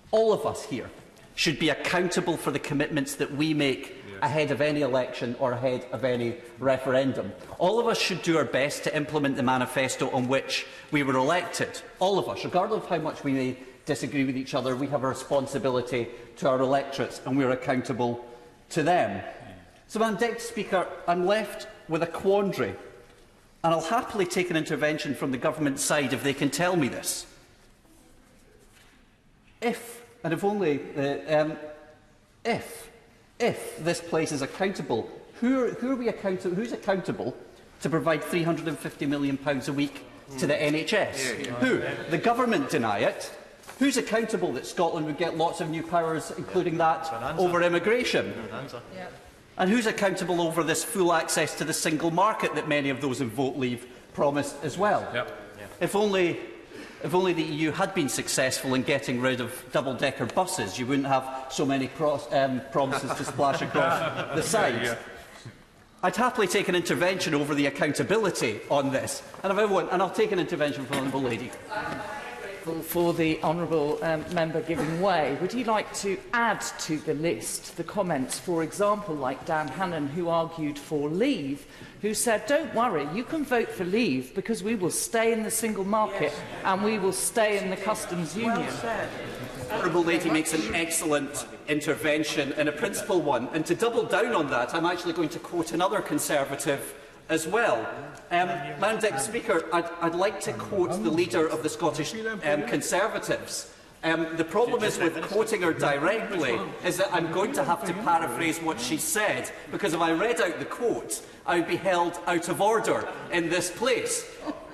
All of us here should be accountable for the commitments that we make ahead of any election or ahead of any referendum. All of us should do our best to implement the manifesto on which we were elected. All of us, regardless of how much we may disagree with each other, we have a responsibility to our electorates and we are accountable to them. So, Madam Deputy Speaker, I'm left with a quandary, and I'll happily take an intervention from the government side if they can tell me this. If, and if only, if this place is accountable, who's accountable to provide £350 million a week to the NHS? Who? The government deny it. Who's accountable that Scotland would get lots of new powers, including that over immigration? And who's accountable over this full access to the single market that many of those in Vote Leave promised as well? If only the EU had been successful in getting rid of double-decker buses, you wouldn't have so many promises to splash across the sides. I'd happily take an intervention over the accountability on this, and I'll take an intervention from the Honourable Lady. For the honourable member giving way, would he like to add to the list the comments, for example, like Dan Hannan, who argued for leave, who said, don't worry, you can vote for leave because we will stay in the single market and we will stay in the customs union. The Honourable Lady makes an excellent intervention and a principal one, and to double down on that, I'm actually going to quote another Conservative as well. Madam Deputy Speaker, I'd like to quote the leader of the Scottish Conservatives. The problem is with quoting her directly is that I'm going to have to paraphrase what she said, because if I read out the quote, I would be held out of order in this place.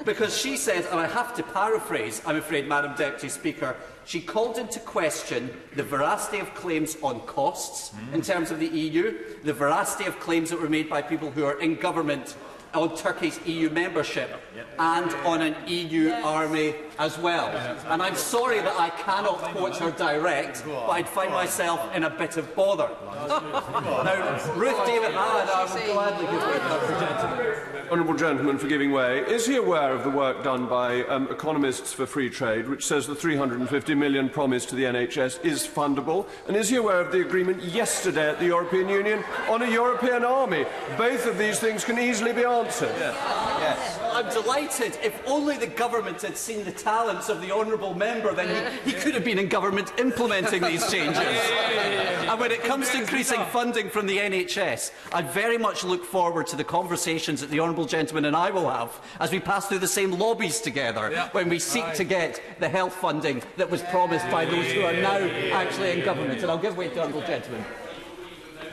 Because she said, and I have to paraphrase, I'm afraid, Madam Deputy Speaker, she called into question the veracity of claims on costs in terms of the EU, the veracity of claims that were made by people who are in government on Turkey's EU membership and on an EU army as well. And I'm sorry that I cannot quote her direct, but I'd find myself in a bit of bother. Now, Ruth David, I will gladly give way to that gentleman. Honourable gentleman for giving way. Is he aware of the work done by Economists for Free Trade, which says the £350 million promised to the NHS is fundable? And is he aware of the agreement yesterday at the European Union on a European army? Both of these things can easily be answered. Yes. I'm delighted. If only the government had seen the talents of the honourable member, then he could have been in government implementing these changes. And when it comes to increasing funding from the NHS, I very much look forward to the conversations that the honourable gentleman and I will have as we pass through the same lobbies together when we seek to get the health funding that was promised by those who are now actually in government. And I'll give way to the honourable gentleman.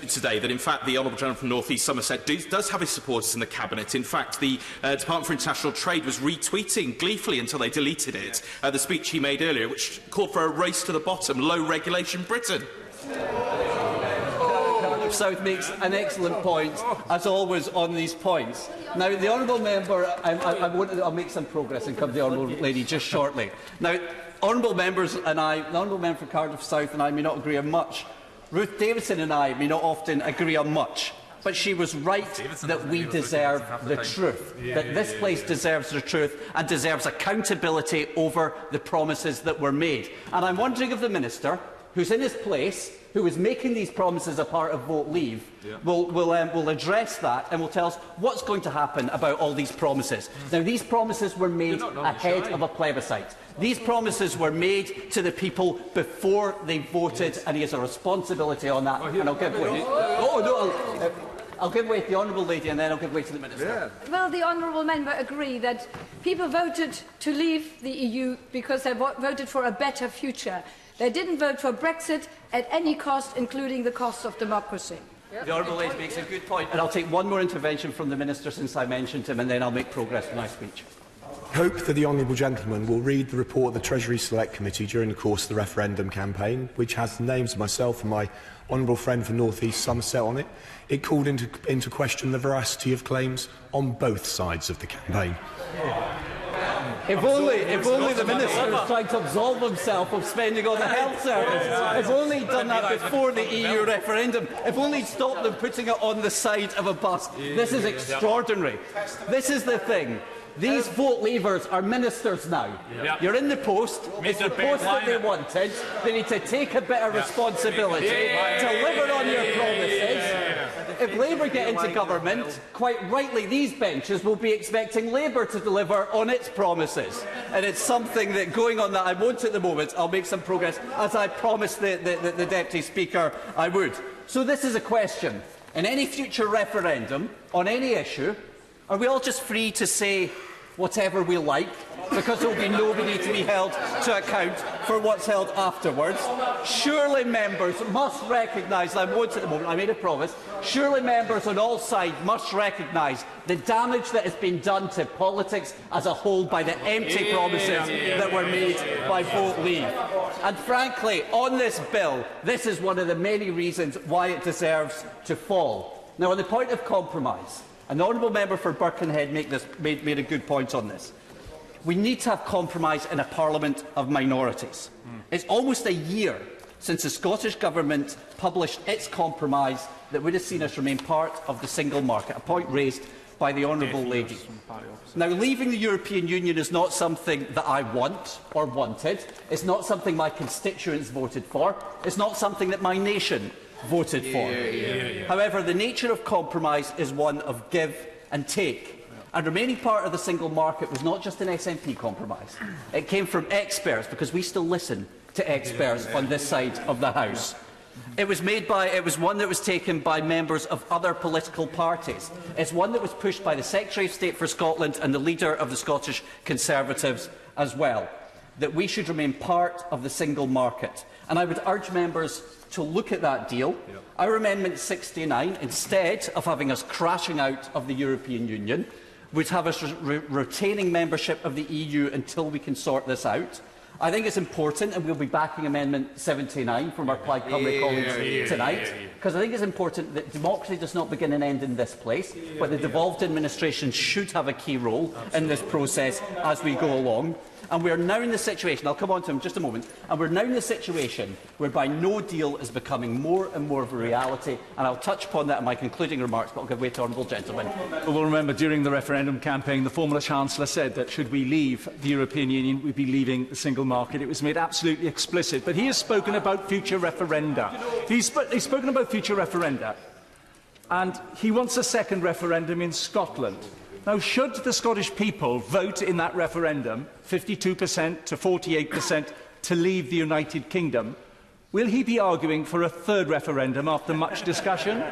Today that in fact the Honourable Gentleman from North East Somerset does have his supporters in the Cabinet. In fact, the Department for International Trade was retweeting gleefully until they deleted it the speech he made earlier, which called for a race to the bottom, low regulation Britain. South makes an excellent point, as always, on these points. Now, the honourable member, I'll make some progress and come to the honourable lady just shortly. Now, honourable members and I, the honourable member for Cardiff South and I may not agree on much. Ruth Davidson and I may not often agree on much, but she was right that we deserve the truth, that this place deserves the truth and deserves accountability over the promises that were made. And I'm wondering if the Minister, who's in his place, who is making these promises a part of Vote Leave, will address that and will tell us what's going to happen about all these promises. Now, these promises were made ahead of a plebiscite. These promises were made to the people before they voted, and he has a responsibility on that. And I'll give way. I'll give way to the honourable lady, and then I'll give way to the Minister. Well, the honourable member agree that people voted to leave the EU because they voted for a better future. They didn't vote for Brexit at any cost, including the cost of democracy. The honourable lady makes a good point, and I'll take one more intervention from the Minister since I mentioned him, and then I'll make progress with my speech. I hope that the honourable gentleman will read the report of the Treasury Select Committee during the course of the referendum campaign, which has the names of myself and my honourable friend for North East Somerset on it. It called into question the veracity of claims on both sides of the campaign. If only the Minister was trying to absolve himself of spending on the health service. If only he'd done that before the EU referendum. If only he'd stopped them putting it on the side of a bus. This is extraordinary. This is the thing. These vote leavers are ministers now. You're in the post. It's the post that they wanted. They need to take a bit of responsibility, deliver on your promises. If Labour get into government, quite rightly these benches will be expecting Labour to deliver on its promises. And it's something that, going on that I won't at the moment, I'll make some progress, as I promised the Deputy Speaker I would. So this is a question. in any future referendum on any issue, are we all just free to say whatever we like, because there will be nobody to be held to account for what's held afterwards? Surely members must recognise, I won't at the moment, I made a promise, surely members on all sides must recognise the damage that has been done to politics as a whole by the empty promises that were made by Vote Leave. And frankly, on this bill, this is one of the many reasons why it deserves to fall. Now, on the point of compromise, an honourable member for Birkenhead made a good point on this. We need to have compromise in a parliament of minorities. It's almost a year since the Scottish Government published its compromise that would have seen us remain part of the single market, a point raised by the honourable lady. Now, leaving the European Union is not something that I want or wanted. It's not something my constituents voted for. It's not something that my nation voted for. However, the nature of compromise is one of give and take. And remaining part of the single market was not just an SNP compromise. It came from experts, because we still listen to experts on this side of the House. It was one that was taken by members of other political parties. It's one that was pushed by the Secretary of State for Scotland and the leader of the Scottish Conservatives as well, that we should remain part of the single market. And I would urge members to look at that deal. Our Amendment 69, instead of having us crashing out of the European Union, would have us retaining membership of the EU until we can sort this out. I think it's important, and we'll be backing Amendment 79 from our Plaid Cymru colleagues tonight, because I think it's important that democracy does not begin and end in this place, but the devolved administration should have a key role in this process as we go along. And we are now in the situation, I'll come on to him in just a moment, and we're now in the situation whereby no deal is becoming more and more of a reality, and I'll touch upon that in my concluding remarks, but I'll give way to honourable gentlemen. Well, remember, during the referendum campaign, the former Chancellor said that should we leave the European Union, we'd be leaving the single market. It was made absolutely explicit. But he has spoken about future referenda. He's spoken about future referenda, and he wants a second referendum in Scotland. Now, should the Scottish people vote in that referendum, 52% to 48%, to leave the United Kingdom, will he be arguing for a third referendum after much discussion?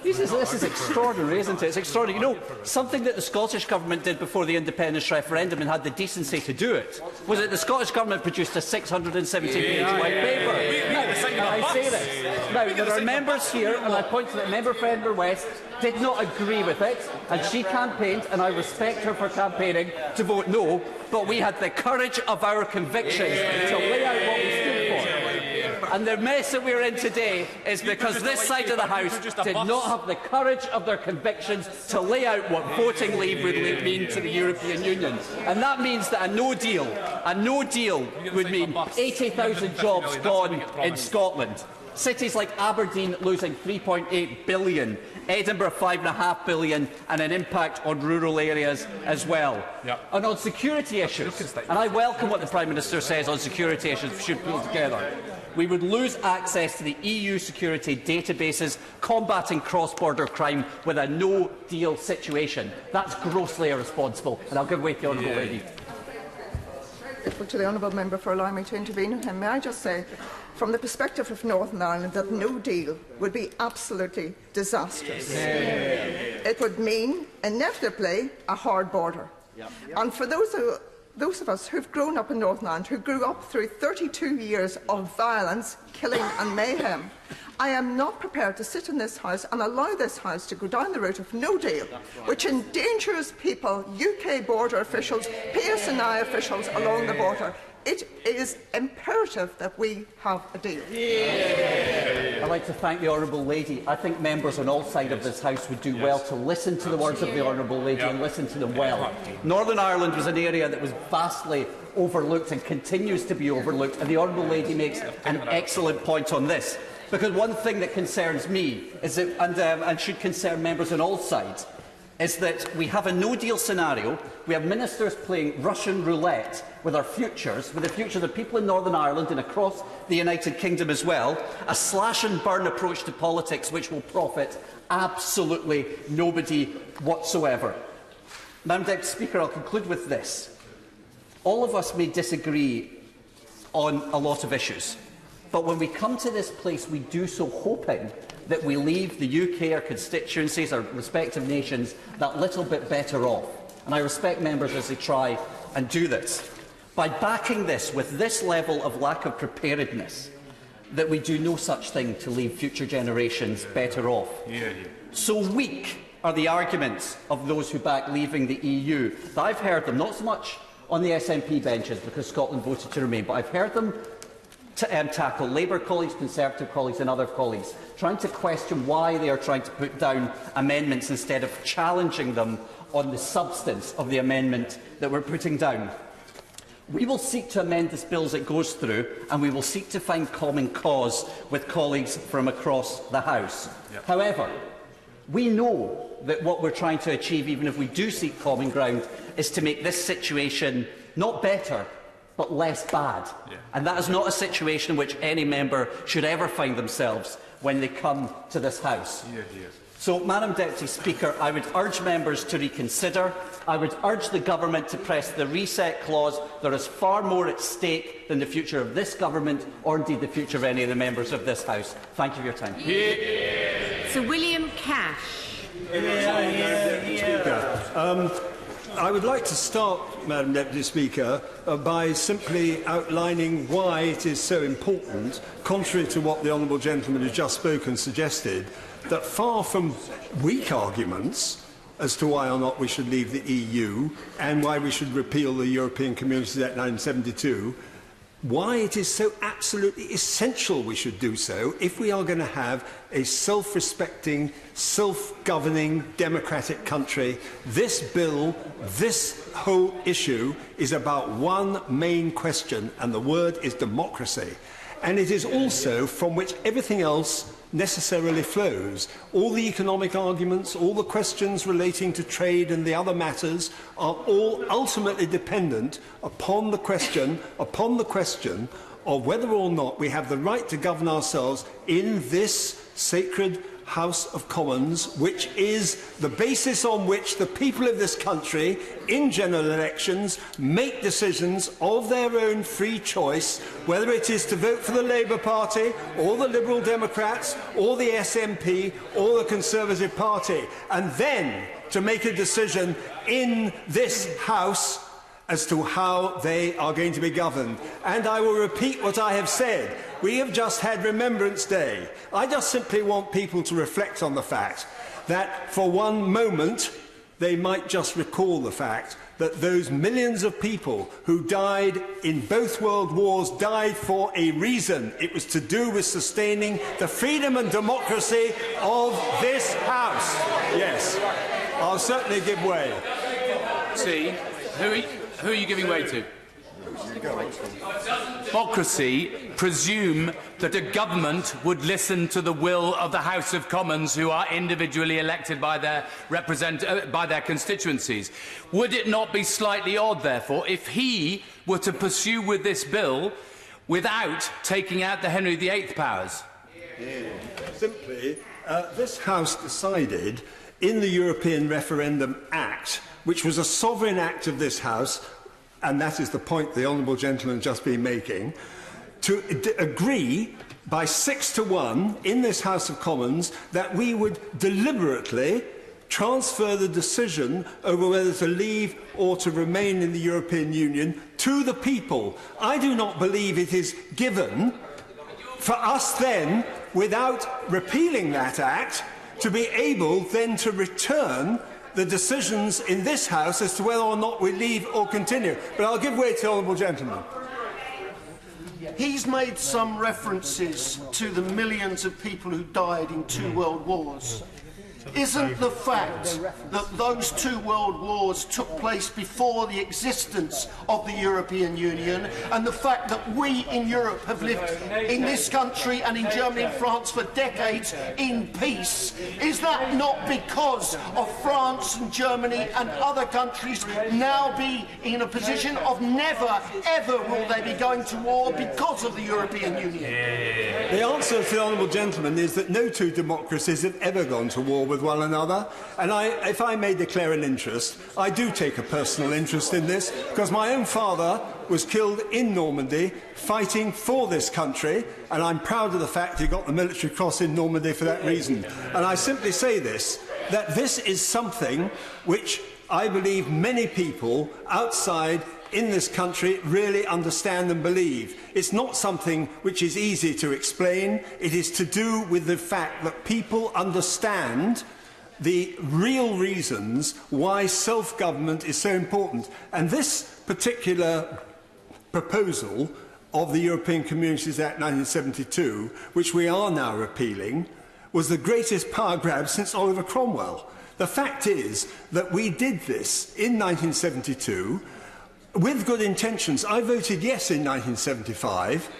This is extraordinary, isn't it? It's extraordinary. You know, something that the Scottish Government did before the independence referendum and had the decency to do it was that the Scottish Government produced a 670-page white paper. I say this. Now, there are members here, and I point to that member for Edinburgh West, did not agree with it, and she campaigned, and I respect her for campaigning, to vote no, but we had the courage of our convictions to lay out what we stood for. And the mess that we're in today is because this side of the House did not have the courage of their convictions to lay out what voting leave would mean to the European Union. And that means that a no deal would mean 80,000 jobs gone in Scotland. Cities like Aberdeen losing £3.8 billion, Edinburgh £5.5 billion, and an impact on rural areas as well. And on security issues, and I welcome what the Prime Minister says on security issues we should pull together, we would lose access to the EU security databases combating cross-border crime with a no-deal situation. That's grossly irresponsible, and I'll give way to the honourable lady. To the honourable member for allowing me to intervene. And may I just say, from the perspective of Northern Ireland, that no deal would be absolutely disastrous. It would mean, inevitably, a hard border. And for those of us who've grown up in Northern Ireland, who grew up through 32 years of violence, killing and mayhem, I am not prepared to sit in this House and allow this House to go down the route of no deal, which endangers people, UK border officials, PSNI officials along the border. It is imperative that we have a deal. I'd like to thank the honourable lady. I think members on all sides of this House would do well to listen to the words of the honourable lady and listen to them well. Northern Ireland was an area that was vastly overlooked and continues to be overlooked, and the honourable lady makes an excellent point on this. Because one thing that concerns me is that, and should concern members on all sides, is that we have a no-deal scenario. We have ministers playing Russian roulette with our futures, with the future of people in Northern Ireland and across the United Kingdom as well, a slash-and-burn approach to politics which will profit absolutely nobody whatsoever. Madam Deputy Speaker, I'll conclude with this. All of us may disagree on a lot of issues, but when we come to this place, we do so hoping that we leave the UK, our constituencies, our respective nations, that little bit better off. And I respect members as they try and do this. By backing this with this level of lack of preparedness, that we do no such thing to leave future generations better off. So weak are the arguments of those who back leaving the EU that I've heard them, not so much on the SNP benches because Scotland voted to remain, but I've heard them tackle Labour colleagues, Conservative colleagues and other colleagues, trying to question why they are trying to put down amendments instead of challenging them on the substance of the amendment that we're putting down. We will seek to amend this bill as it goes through, and we will seek to find common cause with colleagues from across the House. However, we know that what we're trying to achieve, even if we do seek common ground, is to make this situation not better, but less bad. And that is not a situation in which any member should ever find themselves when they come to this House. So, Madam Deputy Speaker, I would urge members to reconsider. I would urge the Government to press the reset clause. There is far more at stake than the future of this Government, or indeed the future of any of the members of this House. Thank you for your time. Sir William Cash. I would like to start, Madam Deputy Speaker, by simply outlining why it is so important, contrary to what the honourable gentleman who just spoken suggested, that far from weak arguments as to why or not we should leave the EU and why we should repeal the European Communities Act 1972, why it is so absolutely essential we should do so if we are going to have a self-respecting, self-governing, democratic country. This bill, this whole issue is about one main question, and the word is democracy. And it is also from which everything else necessarily flows. All the economic arguments, all the questions relating to trade and the other matters are all ultimately dependent upon the question of whether or not we have the right to govern ourselves in this sacred House of Commons, which is the basis on which the people of this country, in general elections, make decisions of their own free choice, whether it is to vote for the Labour Party, or the Liberal Democrats, or the SNP, or the Conservative Party, and then to make a decision in this House as to how they are going to be governed. And I will repeat what I have said. We have just had Remembrance Day. I just simply want people to reflect on the fact that for one moment they might just recall the fact that those millions of people who died in both world wars died for a reason. It was to do with sustaining the freedom and democracy of this House. Yes, I'll certainly give way. See, who are you giving way to? Democracy presume that a government would listen to the will of the House of Commons, who are individually elected by their constituencies. Would it not be slightly odd, therefore, if he were to pursue with this bill without taking out the Henry VIII powers? Simply, this House decided in the European Referendum Act, which was a sovereign act of this House, and that is the point the honourable gentleman has just been making, to agree by 6 to 1 in this House of Commons that we would deliberately transfer the decision over whether to leave or to remain in the European Union to the people. I do not believe it is given for us then, without repealing that act, to be able then to return the decisions in this House as to whether or not we leave or continue. But I'll give way to the honourable gentleman. He's made some references to the millions of people who died in 2 world wars. Isn't the fact that those 2 world wars took place before the existence of the European Union, and the fact that we in Europe have lived in this country and in Germany and France for decades in peace, is that not because of France and Germany and other countries now be in a position of never, ever will they be going to war because of the European Union? The answer to the honourable gentleman is that no 2 democracies have ever gone to war with one another, and if I may declare an interest, I do take a personal interest in this, because my own father was killed in Normandy fighting for this country, and I'm proud of the fact he got the military cross in Normandy for that reason. And I simply say this, that this is something which I believe many people outside in this country really understand and believe. It's not something which is easy to explain. It is to do with the fact that people understand the real reasons why self-government is so important. And this particular proposal of the European Communities Act 1972, which we are now repealing, was the greatest power grab since Oliver Cromwell. The fact is that we did this in 1972 with good intentions. I voted yes in 1975,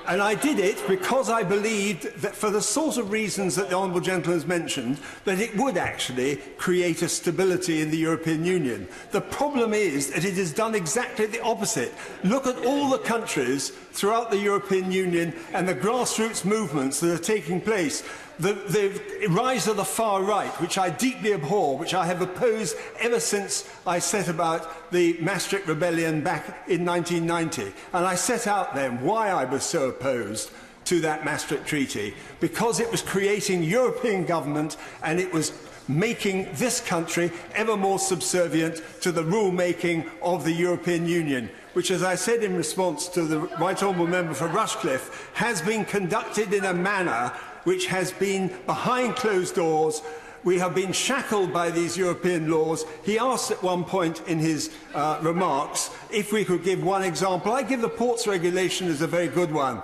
and I did it because I believed that, for the sort of reasons that the Honourable Gentleman has mentioned, that it would actually create a stability in the European Union. The problem is that it has done exactly the opposite. Look at all the countries throughout the European Union and the grassroots movements that are taking place. The rise of the far right, which I deeply abhor, which I have opposed ever since I set about the Maastricht Rebellion back in 1990. And I set out then why I was so opposed to that Maastricht Treaty, because it was creating European government and it was making this country ever more subservient to the rule-making of the European Union, which, as I said in response to the Right Honourable Member for Rushcliffe, has been conducted in a manner which has been behind closed doors. We have been shackled by these European laws. He asked at one point in his remarks if we could give one example. I give the Ports Regulation as a very good one.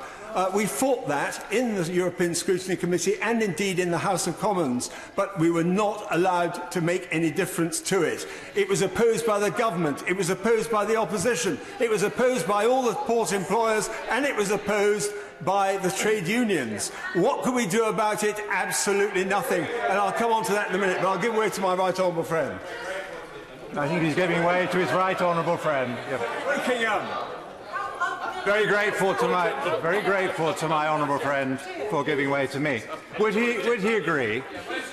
We fought that in the European Scrutiny Committee and indeed in the House of Commons, but we were not allowed to make any difference to it. It was opposed by the government, it was opposed by the opposition, it was opposed by all the port employers, and it was opposed by the trade unions. What could we do about it? Absolutely nothing. And I'll come on to that in a minute, but I'll give way to my right honourable friend. I think he's giving way to his right honourable friend. Yep. Very grateful to my honourable friend for giving way to me. Would he agree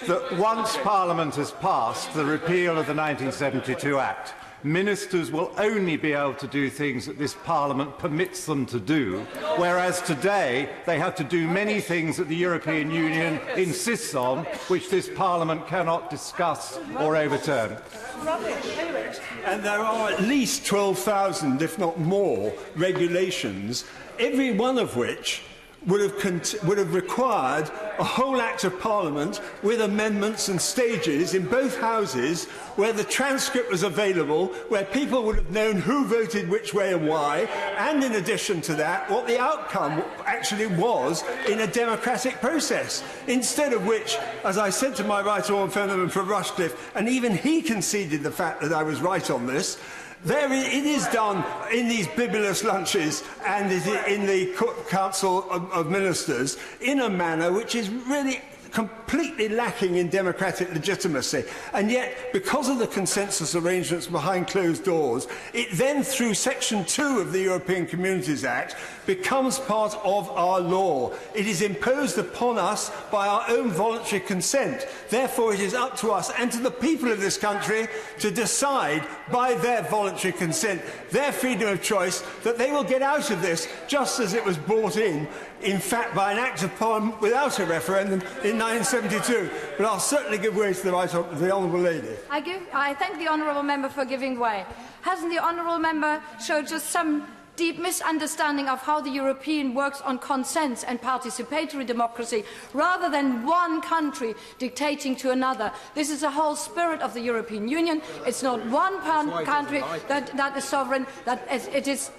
that once Parliament has passed the repeal of the 1972 Act, ministers will only be able to do things that this Parliament permits them to do, whereas today they have to do many things that the European Union insists on, which this Parliament cannot discuss or overturn? And there are at least 12,000, if not more, regulations, every one of which would have required a whole Act of Parliament with amendments and stages in both houses, where the transcript was available, where people would have known who voted which way and why, and in addition to that, what the outcome actually was in a democratic process. Instead of which, as I said to my right honourable friend from Rushcliffe, and even he conceded the fact that I was right on this, it is done in these bibulous lunches and in the Council of Ministers in a manner which is really completely lacking in democratic legitimacy. And yet, because of the consensus arrangements behind closed doors, it then, through Section 2 of the European Communities Act, becomes part of our law. It is imposed upon us by our own voluntary consent. Therefore, it is up to us and to the people of this country to decide, by their voluntary consent, their freedom of choice, that they will get out of this just as it was brought in fact, by an Act of Parliament without a referendum in 1972. But I'll certainly give way to the honourable lady. I thank the honourable member for giving way. Hasn't the honourable member showed just some deep misunderstanding of how the European works on consent and participatory democracy, rather than one country dictating to another? This is the whole spirit of the European Union. It's not one country that is sovereign, it is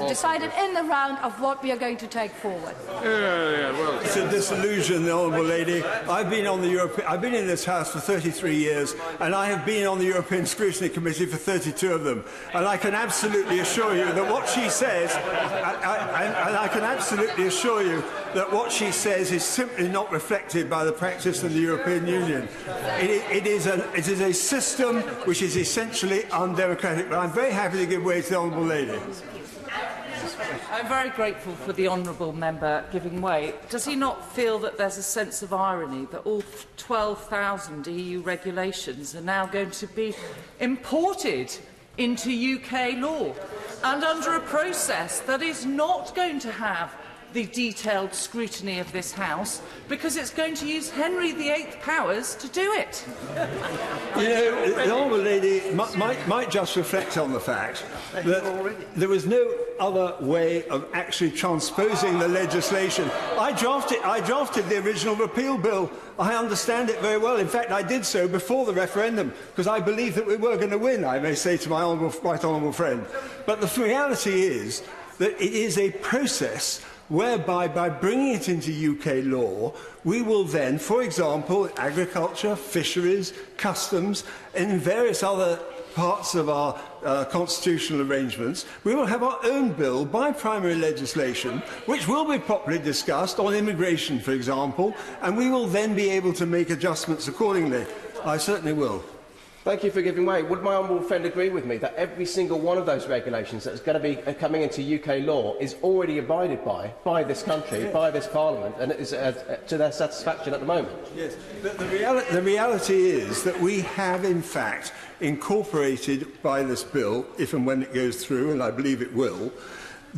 decided in the round of what we are going to take forward. Well, it's a disillusion, the honourable lady. I've been in this House for 33 years, and I have been on the European Scrutiny Committee for 32 of them, and I can absolutely assure you that what she says, and I can absolutely assure you that what she says is simply not reflected by the practice of the European Union. It is a system which is essentially undemocratic. But I'm very happy to give way to the honourable lady. I'm very grateful for the honourable member giving way. Does he not feel that there's a sense of irony that all 12,000 EU regulations are now going to be imported into UK law? and under a process that is not going to have the detailed scrutiny of this House, because it's going to use Henry VIII powers to do it. You know, the Honourable Lady might just reflect on the fact that there was no other way of actually transposing the legislation. I drafted the original repeal bill. I understand it very well. In fact, I did so before the referendum, because I believed that we were going to win, I may say to my right honourable friend. But the reality is that it is a process whereby, by bringing it into UK law, we will then, for example, agriculture, fisheries, customs, and in various other parts of our constitutional arrangements, we will have our own bill by primary legislation, which will be properly discussed on immigration, for example, and we will then be able to make adjustments accordingly. I certainly will. Thank you for giving way. Would my honourable friend agree with me that every single one of those regulations that is going to be coming into UK law is already abided by this country, by this Parliament, and it is to their satisfaction at the moment? Yes. The reality is that we have, in fact, incorporated by this bill, if and when it goes through, and I believe it will,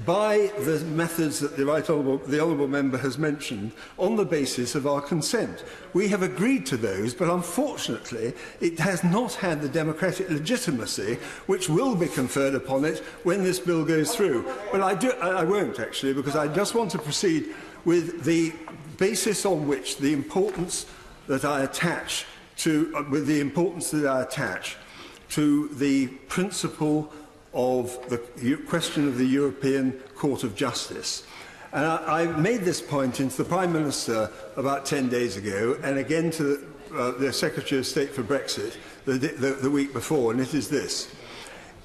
by the methods that the Honourable Member has mentioned, on the basis of our consent. We have agreed to those, but unfortunately it has not had the democratic legitimacy which will be conferred upon it when this bill goes through. But I won't, actually, because I just want to proceed with the basis on which the importance that I attach to, the principle of the question of the European Court of Justice. And I made this point to the Prime Minister about 10 days ago, and again to the Secretary of State for Brexit the week before, and it is this.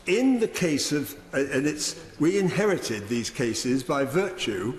In the case of, we inherited these cases by virtue